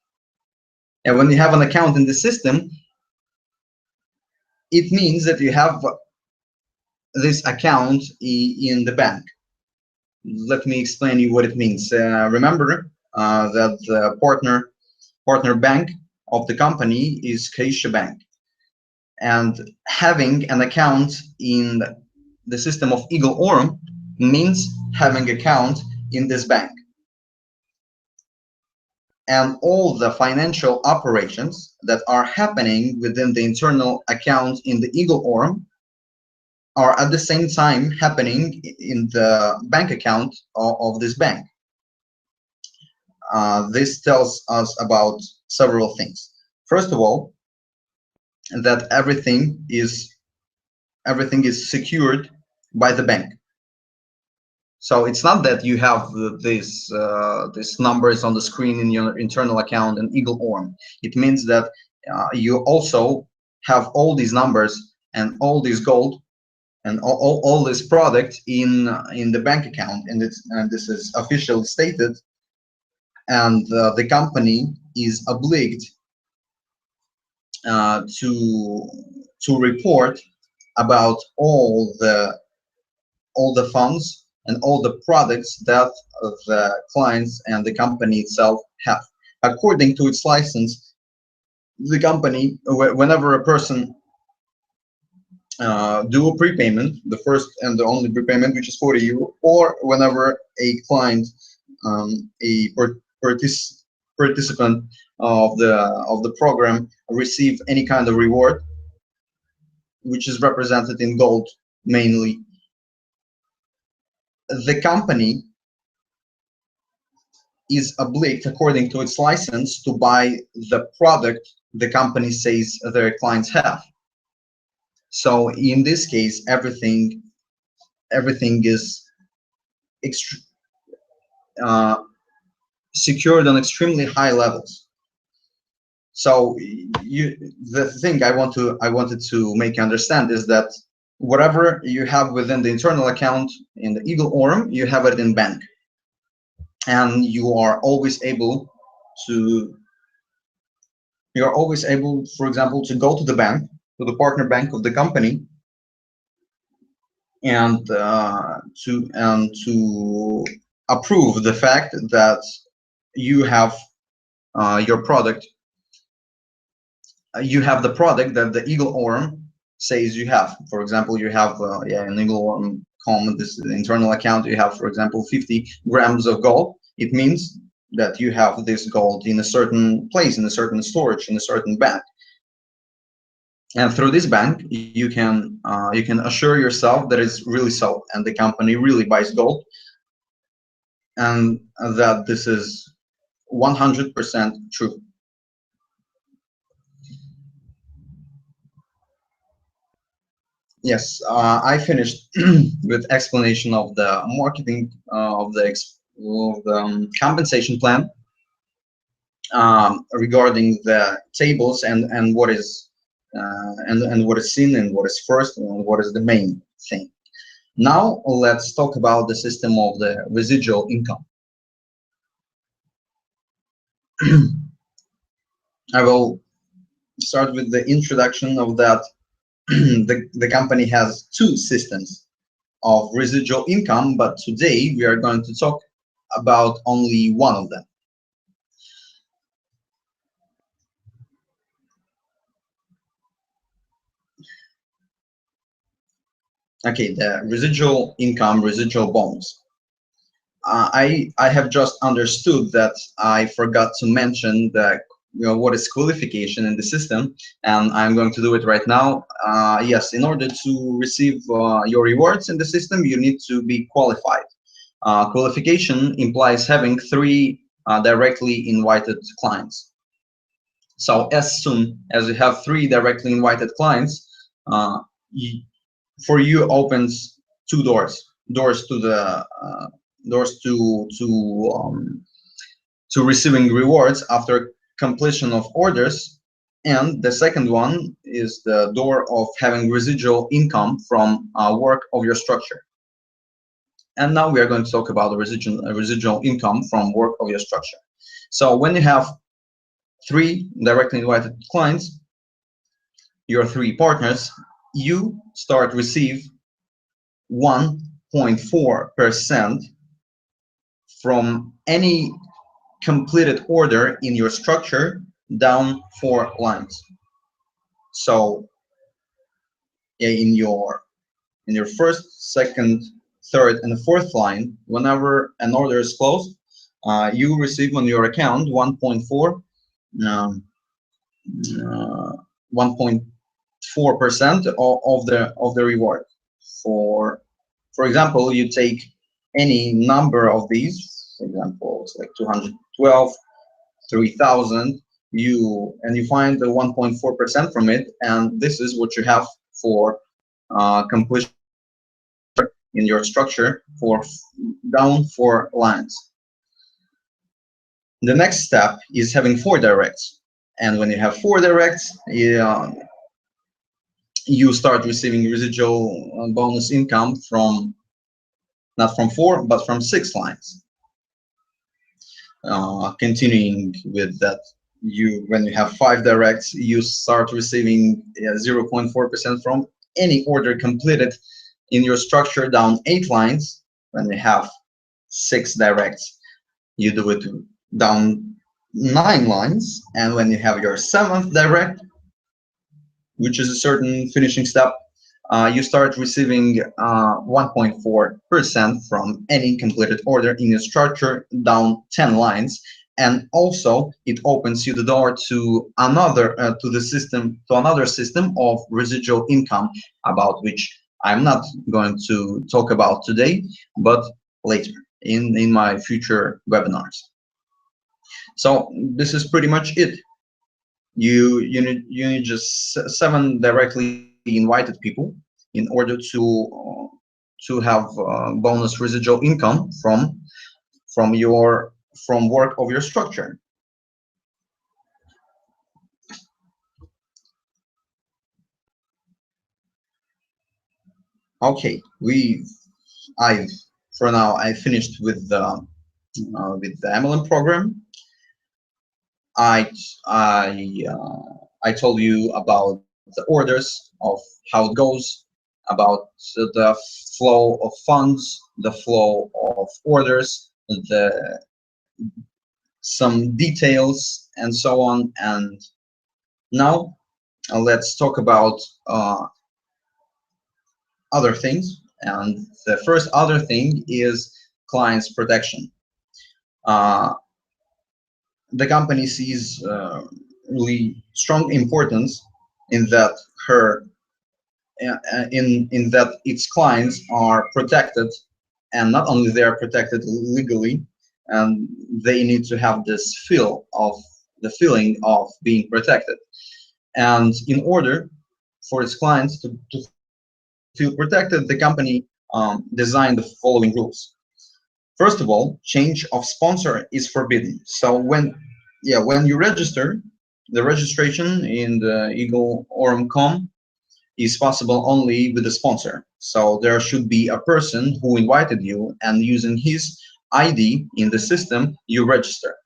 And when you have an account in the system, it means that you have this account in the bank. Let me explain you what it means. Remember that the partner bank of the company is Caixa Bank, and having an account in the system of Eagle Aurum means having account in this bank, and all the financial operations that are happening within the internal account in the Eagle Aurum are at the same time happening in the bank account of this bank. This tells us about several things. First of all, that everything is secured by the bank. So it's not that you have these numbers on the screen in your internal account in Eagle Aurum. It means that you also have all these numbers and all this gold and all this product in the bank account, and this is officially stated, and the company is obliged to report about all the funds and all the products that the clients and the company itself have. According to its license, the company, whenever a person do a prepayment, the first and the only prepayment, which is 40 euro, or whenever a client, a participant of the program, receive any kind of reward, which is represented in gold mainly, the company is obliged, according to its license, to buy the product the company says their clients have. So in this case, everything is uh, secured on extremely high levels. So the thing I wanted to make you understand is that whatever you have within the internal account in the Eagle Aurum, you have it in bank, and you are always able to for example, to go to the bank, to the partner bank of the company, and to approve the fact that you have your product. You have the product that the Eagle Aurum says you have. For example, you have an Eagle Aurum this internal account. You have, for example, 50 grams of gold. It means that you have this gold in a certain place, in a certain storage, in a certain bank. And through this bank, you can assure yourself that it's really so, and the company really buys gold, and that this is 100% true. Yes, I finished with explanation of the marketing of the compensation plan, regarding the tables and what is and what is seen and what is first and what is the main thing. Now let's talk about the system of the residual income. I will start with the introduction of that. The company has two systems of residual income, but today we are going to talk about only one of them. Okay, the residual income, residual bonus. I have just understood that I forgot to mention the what is qualification in the system, and I'm going to do it right now. Yes, in order to receive your rewards in the system, you need to be qualified. Qualification implies having 3 directly invited clients. So as soon as you have 3 directly invited clients, for you opens 2 doors. Doors to the doors to receiving rewards after completion of orders, and the second one is the door of having residual income from work of your structure. And now we are going to talk about the residual income from work of your structure. So when you have 3 directly invited clients, your 3 partners, you start receive 1.4% from any completed order in your structure down 4 lines. So in your first, second, third, and fourth line, whenever an order is closed, you receive on your account 1.4% of the reward. For example, you take any number of these. For example, it's like 212, 3,000. You find the 1.4% from it, and this is what you have for completion in your structure for down 4 lines. The next step is having 4 directs, and when you have 4 directs, you start receiving residual bonus income from not from 4 but from 6 lines. Continuing with that, when you have 5 directs, you start receiving 0.4% from any order completed in your structure down 8 lines. When you have 6 directs, you do it down 9 lines, and when you have your 7th direct, which is a certain finishing step, you start receiving 1.4% from any completed order in your structure down 10 lines, and also it opens you the door to another system of residual income, about which I'm not going to talk about today, but later in my future webinars. So this is pretty much it. You need just 7 directly invited people in order to have bonus residual income from work of your structure. Okay, for now I finished with the MLM program. I told you about the orders, of how it goes, about the flow of funds, the flow of orders, some details, and so on. And now let's talk about other things. And the first other thing is client's protection. The company sees really strong importance in that in that its clients are protected, and not only they are protected legally, and they need to have this feeling of being protected. And in order for its clients to feel protected, the company designed the following rules. First of all, change of sponsor is forbidden. So when you register, the registration in the Eagle Aurum Com is possible only with a sponsor. So there should be a person who invited you, and using his ID in the system, you register.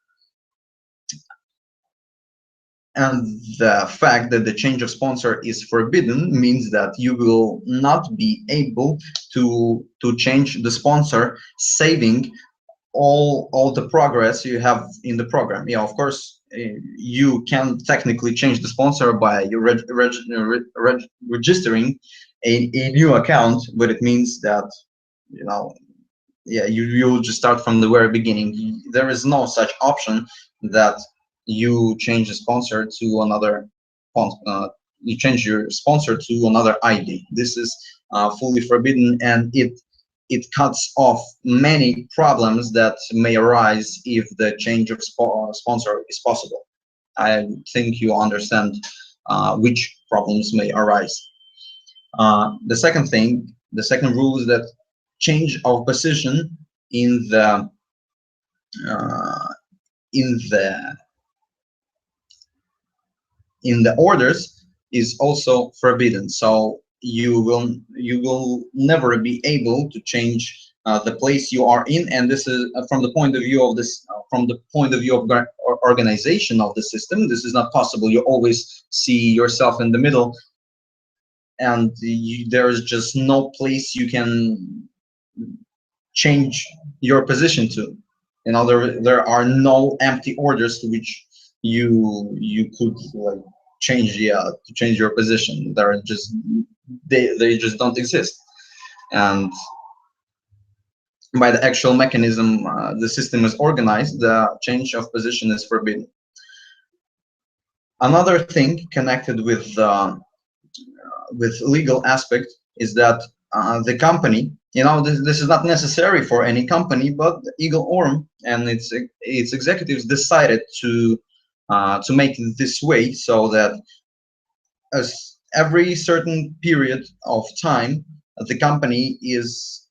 And the fact that the change of sponsor is forbidden means that you will not be able to change the sponsor, saving all the progress you have in the program. Yeah, of course, you can technically change the sponsor by registering a new account, but it means that you'll just start from the very beginning. There is no such option that you change the sponsor to another you change your sponsor to another ID. This is fully forbidden, and it cuts off many problems that may arise if the change of sponsor is possible. I think you understand which problems may arise. The second rule is that change of position in the orders is also forbidden. So you will never be able to change the place you are in, and this is from the point of view of organization of the system. This is not possible. You always see yourself in the middle, and there is just no place you can change your position to. There are no empty orders to which you could change your position. There are just they just don't exist. And by the actual mechanism the system is organized, the change of position is forbidden. Another thing connected with legal aspect is that the company, this is not necessary for any company, but Eagle Aurum and its executives decided to make it this way, so that as every certain period of time, the company is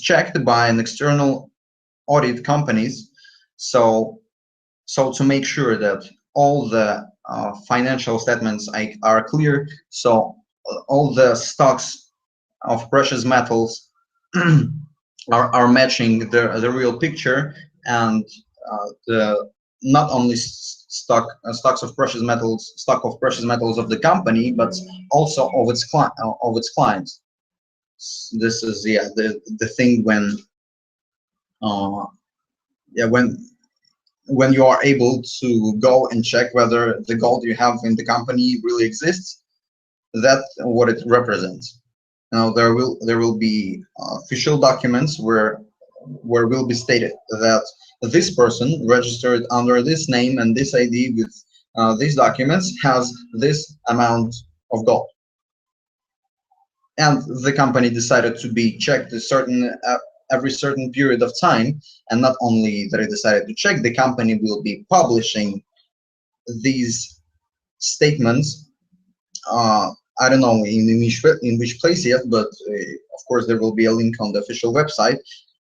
checked by an external audit companies, so to make sure that all the financial statements are clear, so all the stocks of precious metals are matching the real picture, and not only stock of precious metals of the company, but also of its clients. This is the thing when you are able to go and check whether the gold you have in the company really exists. That's what it represents. Now there will be official documents where will be stated that this person registered under this name and this ID with these documents has this amount of gold. And the company decided to be checked every certain period of time, and not only that it decided to check, the company will be publishing these statements. I don't know in which place yet, but of course there will be a link on the official website,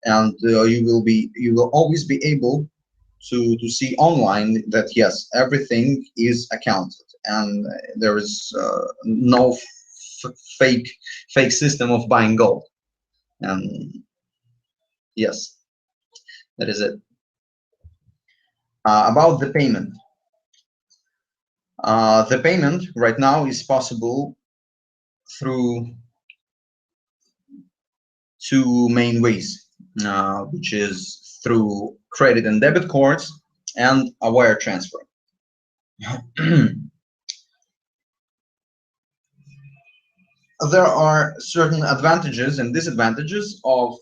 and you will always be able to see online that yes, everything is accounted, and there is no fake system of buying gold. And yes, that is it. About the payment. The payment right now is possible through two main ways, which is through credit and debit cards and a wire transfer. There are certain advantages and disadvantages of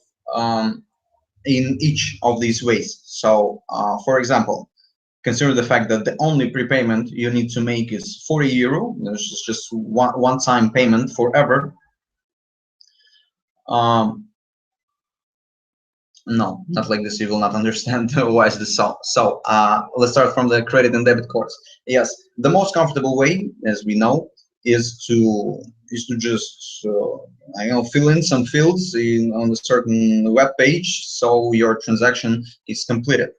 in each of these ways. So, for example, consider the fact that the only prepayment you need to make is 40 euro. There's just one-time payment forever. No, not like this. You will not understand why is this so. So let's start from the credit and debit cards. Yes, the most comfortable way, as we know, is to just fill in some fields on a certain web page, so your transaction is completed.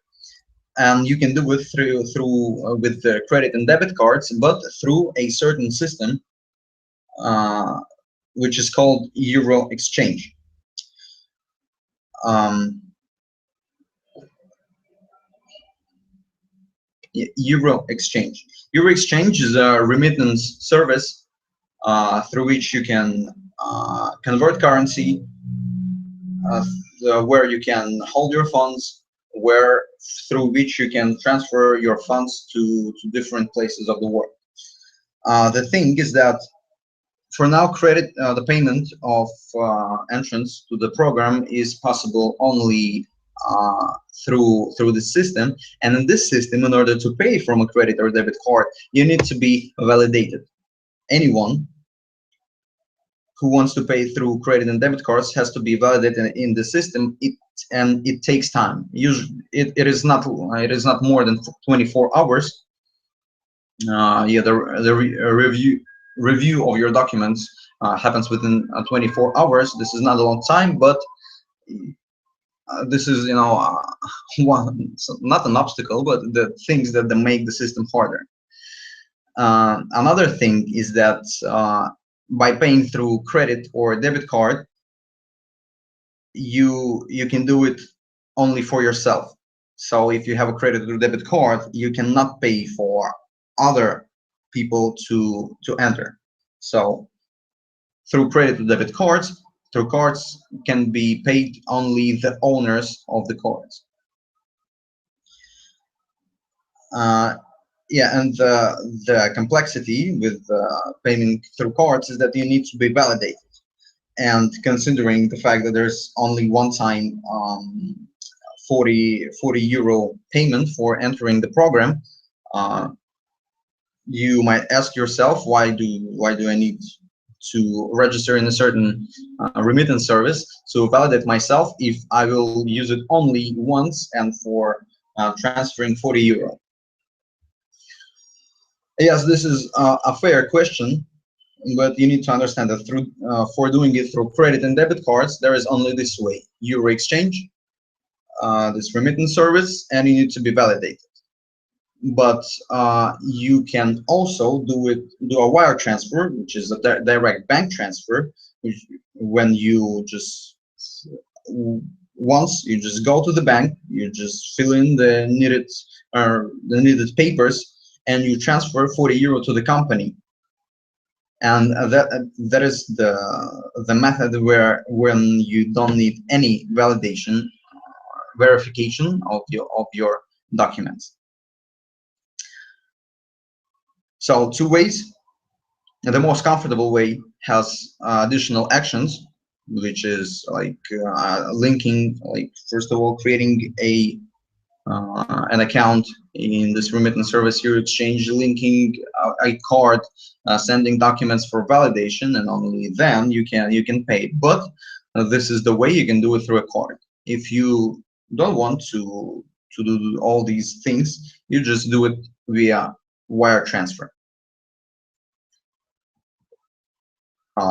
And you can do it with the credit and debit cards, but through a certain system, which is called Euro exchange. Euro exchange. Euro exchange is a remittance service through which you can convert currency, where you can hold your funds, through which you can transfer your funds to different places of the world. The thing is that for now, the payment of entrance to the program is possible only through the system, and in this system, in order to pay from a credit or debit card, you need to be validated. Anyone who wants to pay through credit and debit cards has to be validated in the system, and it takes time. Usually, it is not more than 24 hours. The review of your documents happens within 24 hours. This is not a long time, but this is not an obstacle, but the things that make the system harder. Another thing is that by paying through credit or debit card, you can do it only for yourself. So if you have a credit or debit card, you cannot pay for other people to enter. So through credit or debit cards, through cards can be paid only the owners of the cards. Yeah, and the complexity with payment through cards is that you need to be validated. And considering the fact that there's only one time 40 euro payment for entering the program, you might ask yourself, why do I need to register in a certain remittance service to validate myself if I will use it only once and for transferring 40 euro? Yes, this is a fair question, but you need to understand that for doing it through credit and debit cards, there is only this way: Euro exchange, this remittance service, and you need to be validated. But you can also do a wire transfer, which is a direct bank transfer, when you just go to the bank, you just fill in the needed papers, and you transfer 40 euro to the company. And that is the method when you don't need any verification of your documents. So two ways. The most comfortable way has additional actions, which is like linking, like first of all creating an account in this remittance service Euro exchange, linking a card, sending documents for validation, and only then you can pay. But this is the way you can do it through a card. If you don't want to do all these things, you just do it via wire transfer.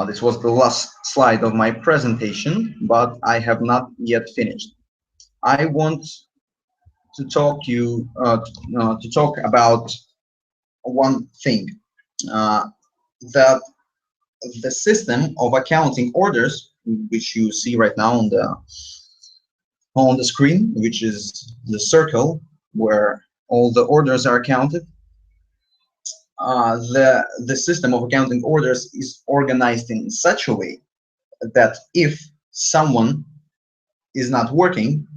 This was the last slide of my presentation, but I have not yet finished. I want to talk about one thing, uh, that the system of accounting orders, which you see right now on the screen, which is the circle where all the orders are counted. The system of accounting orders is organized in such a way that if someone is not working,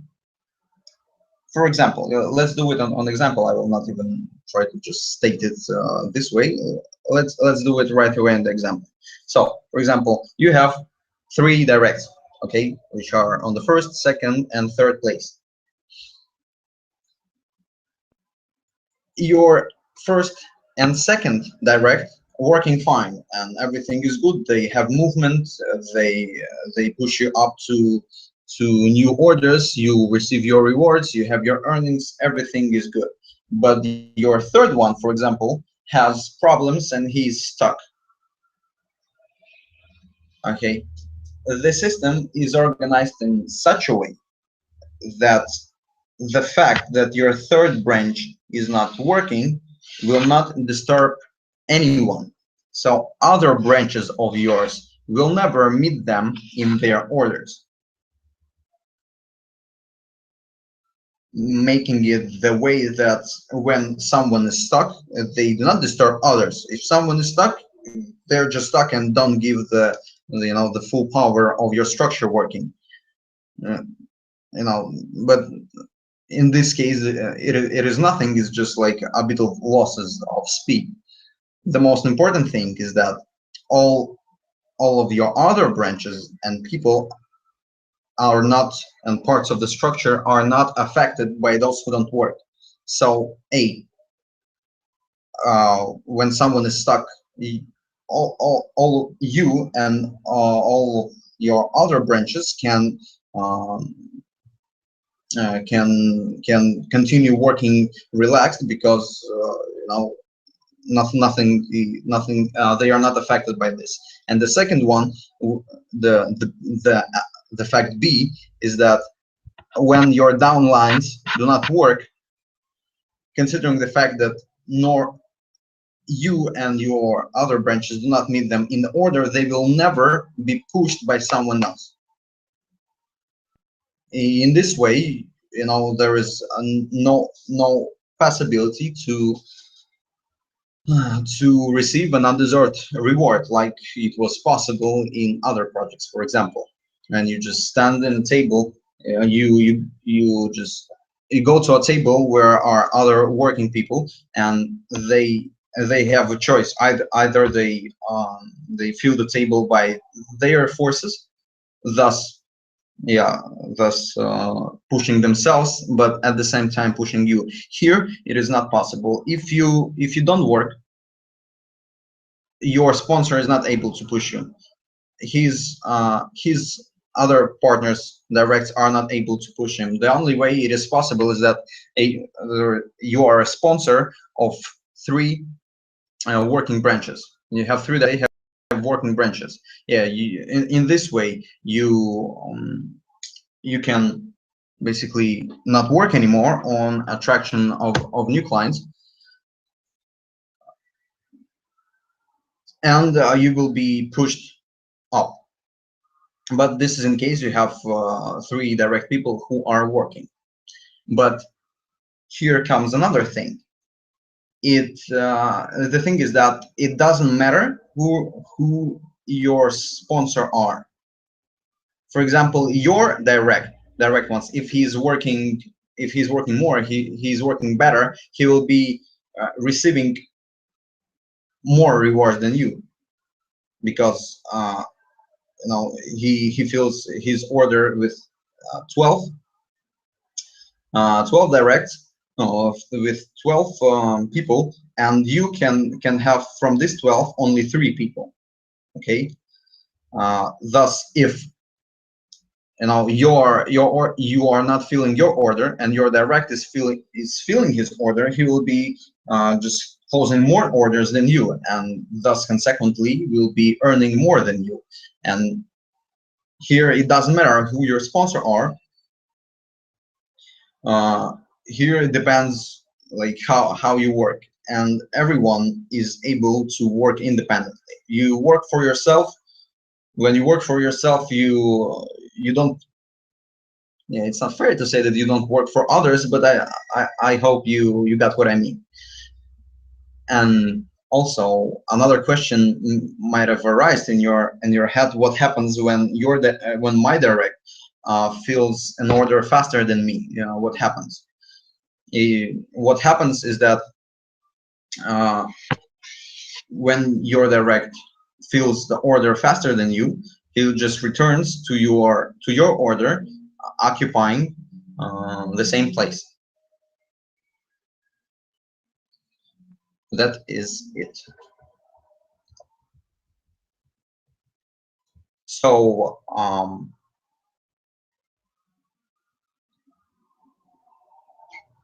for example, let's do it on example. I will not even try to just state it this way. Let's do it right away in the example. So, for example, you have 3 directs, okay, which are on the first, second, and third place. Your first and second direct working fine, and everything is good. They have movement. They push you up to new orders. You receive your rewards. You have your earnings. Everything is good. But your third one, for example, has problems and he's stuck. Okay, the system is organized in such a way that the fact that your third branch is not working will not disturb anyone. So other branches of yours will never meet them in their orders, making it the way that when someone is stuck, they do not disturb others. If someone is stuck, they're just stuck and don't give the full power of your structure working. But in this case, it is nothing. It's just like a bit of losses of speed. The most important thing is that all of your other branches and people are not, and parts of the structure are not affected by those who don't work. So when someone is stuck, all you and all your other branches can continue working relaxed, because nothing they are not affected by this. And the second one, the fact B, is that when your downlines do not work, considering the fact that nor you and your other branches do not meet them in the order, they will never be pushed by someone else. In this way, there is no possibility to receive an undeserved reward, like it was possible in other projects, for example. And you just stand in a table, you go to a table where are other working people, and they have a choice. Either they fill the table by their forces, thus pushing themselves, but at the same time pushing you. Here it is not possible. If you don't work, your sponsor is not able to push you. His other partners directs are not able to push him. The only way it is possible is that you are a sponsor of 3 working branches. You have 3 that have working branches. Yeah, in this way you can basically not work anymore on attraction of new clients, and you will be pushed up. But this is in case you have 3 direct people who are working. But here comes another thing. The thing is that it doesn't matter who your sponsor are. For example, your direct ones, if he's working more, he's working better, he will be receiving more rewards than you, because he fills his order with 12 directs, with 12 people, and you can have from this 12 only 3 people. Okay, thus if you are not filling your order and your direct is filling his order, he will be just closing more orders than you, and thus consequently will be earning more than you. And here it doesn't matter who your sponsor are. Here it depends like how you work, and everyone is able to work independently. You work for yourself. When you work for yourself, you don't. Yeah, it's not fair to say that you don't work for others, but I hope you got what I mean. And also another question might have arisen in your head: what happens when when my direct fills an order faster than me? You know, what happens? What happens is that uh, when your direct fills the order faster than you, he just returns to your order, occupying the same place. That is it. So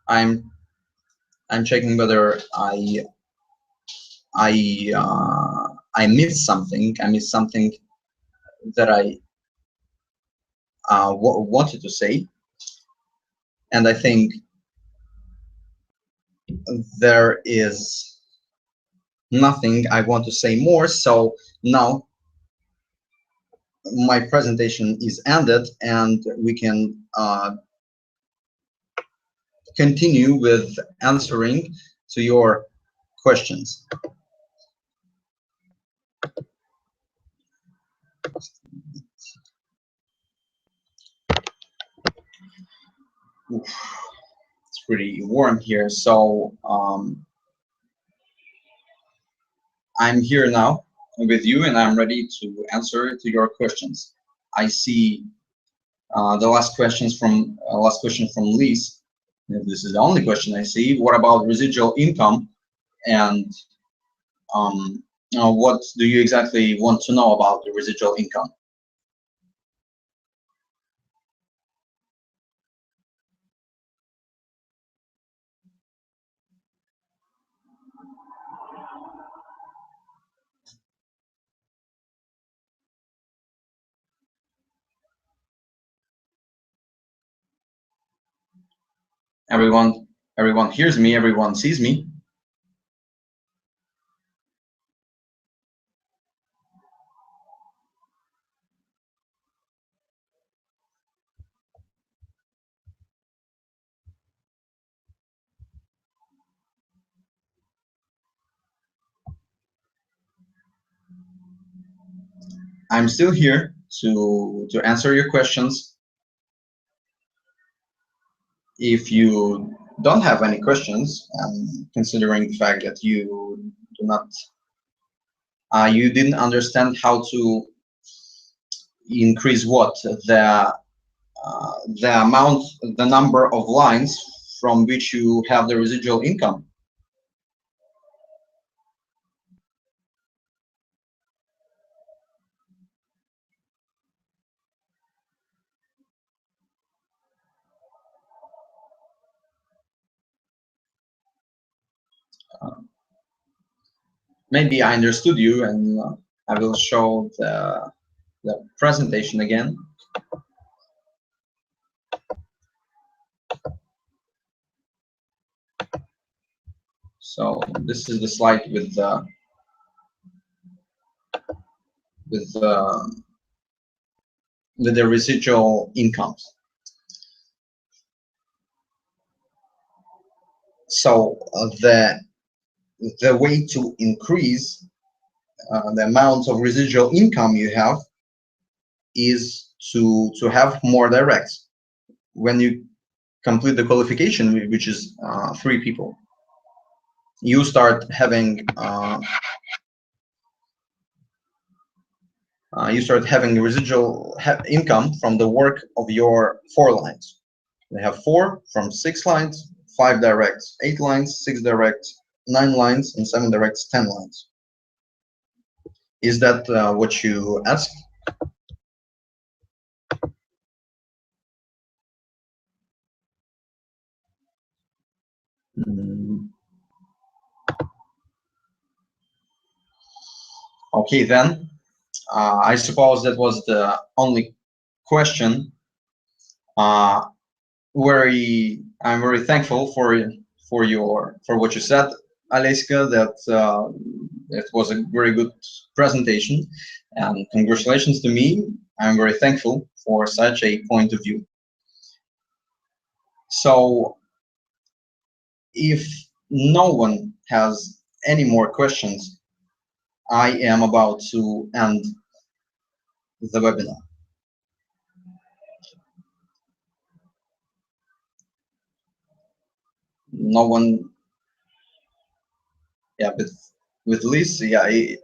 I'm checking whether I missed something. I missed something that I wanted to say, and I think there is nothing I want to say more. So now my presentation is ended, and we can continue with answering to your questions. Oof, it's pretty warm here, so I'm here now with you, and I'm ready to answer to your questions. I see the last question from Lise. This is the only question I see. What about residual income, and what do you exactly want to know about the residual income? Everyone hears me, everyone sees me. I'm still here to answer your questions. If you don't have any questions, considering the fact that you do not, you didn't understand how to increase what the amount, the number of lines from which you have the residual income. Maybe I understood you, and I will show the presentation again. So this is the slide with the residual incomes. So the way to increase the amount of residual income you have is to have more directs. When you complete the qualification, which is 3 people, you start having residual income from the work of your 4 lines. They have 4 from 6 lines, 5 directs, 8 lines, 6 directs, 9 lines, and 7 directs, 10 lines. Is that what you asked? Okay, then I suppose that was the only question. I'm very thankful for what you said, Aleska. That it was a very good presentation, and congratulations to me. I'm very thankful for such a point of view. So, if no one has any more questions, I am about to end the webinar. No one, yeah, but with Liz, yeah, it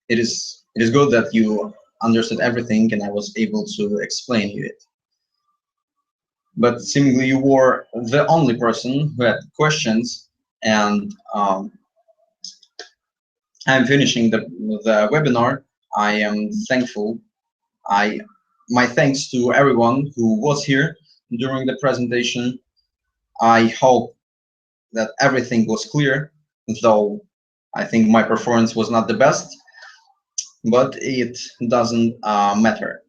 is good that you understood everything and I was able to explain you it. But seemingly you were the only person who had questions, and I'm finishing the webinar. I am thankful. My thanks to everyone who was here during the presentation. I hope that everything was clear, though I think my performance was not the best, but it doesn't matter.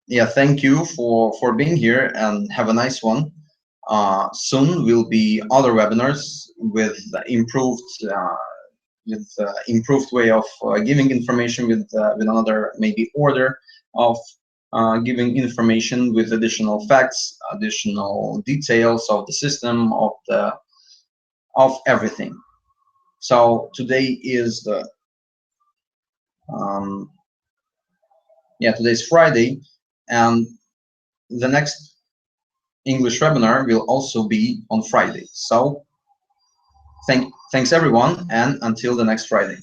Yeah, thank you for being here and have a nice one. Soon will be other webinars with improved way of giving information, with another maybe order of giving information, with additional facts, additional details of the system, of everything. So today is the today's Friday, and the next English webinar will also be on Friday. So thanks everyone, and until the next Friday.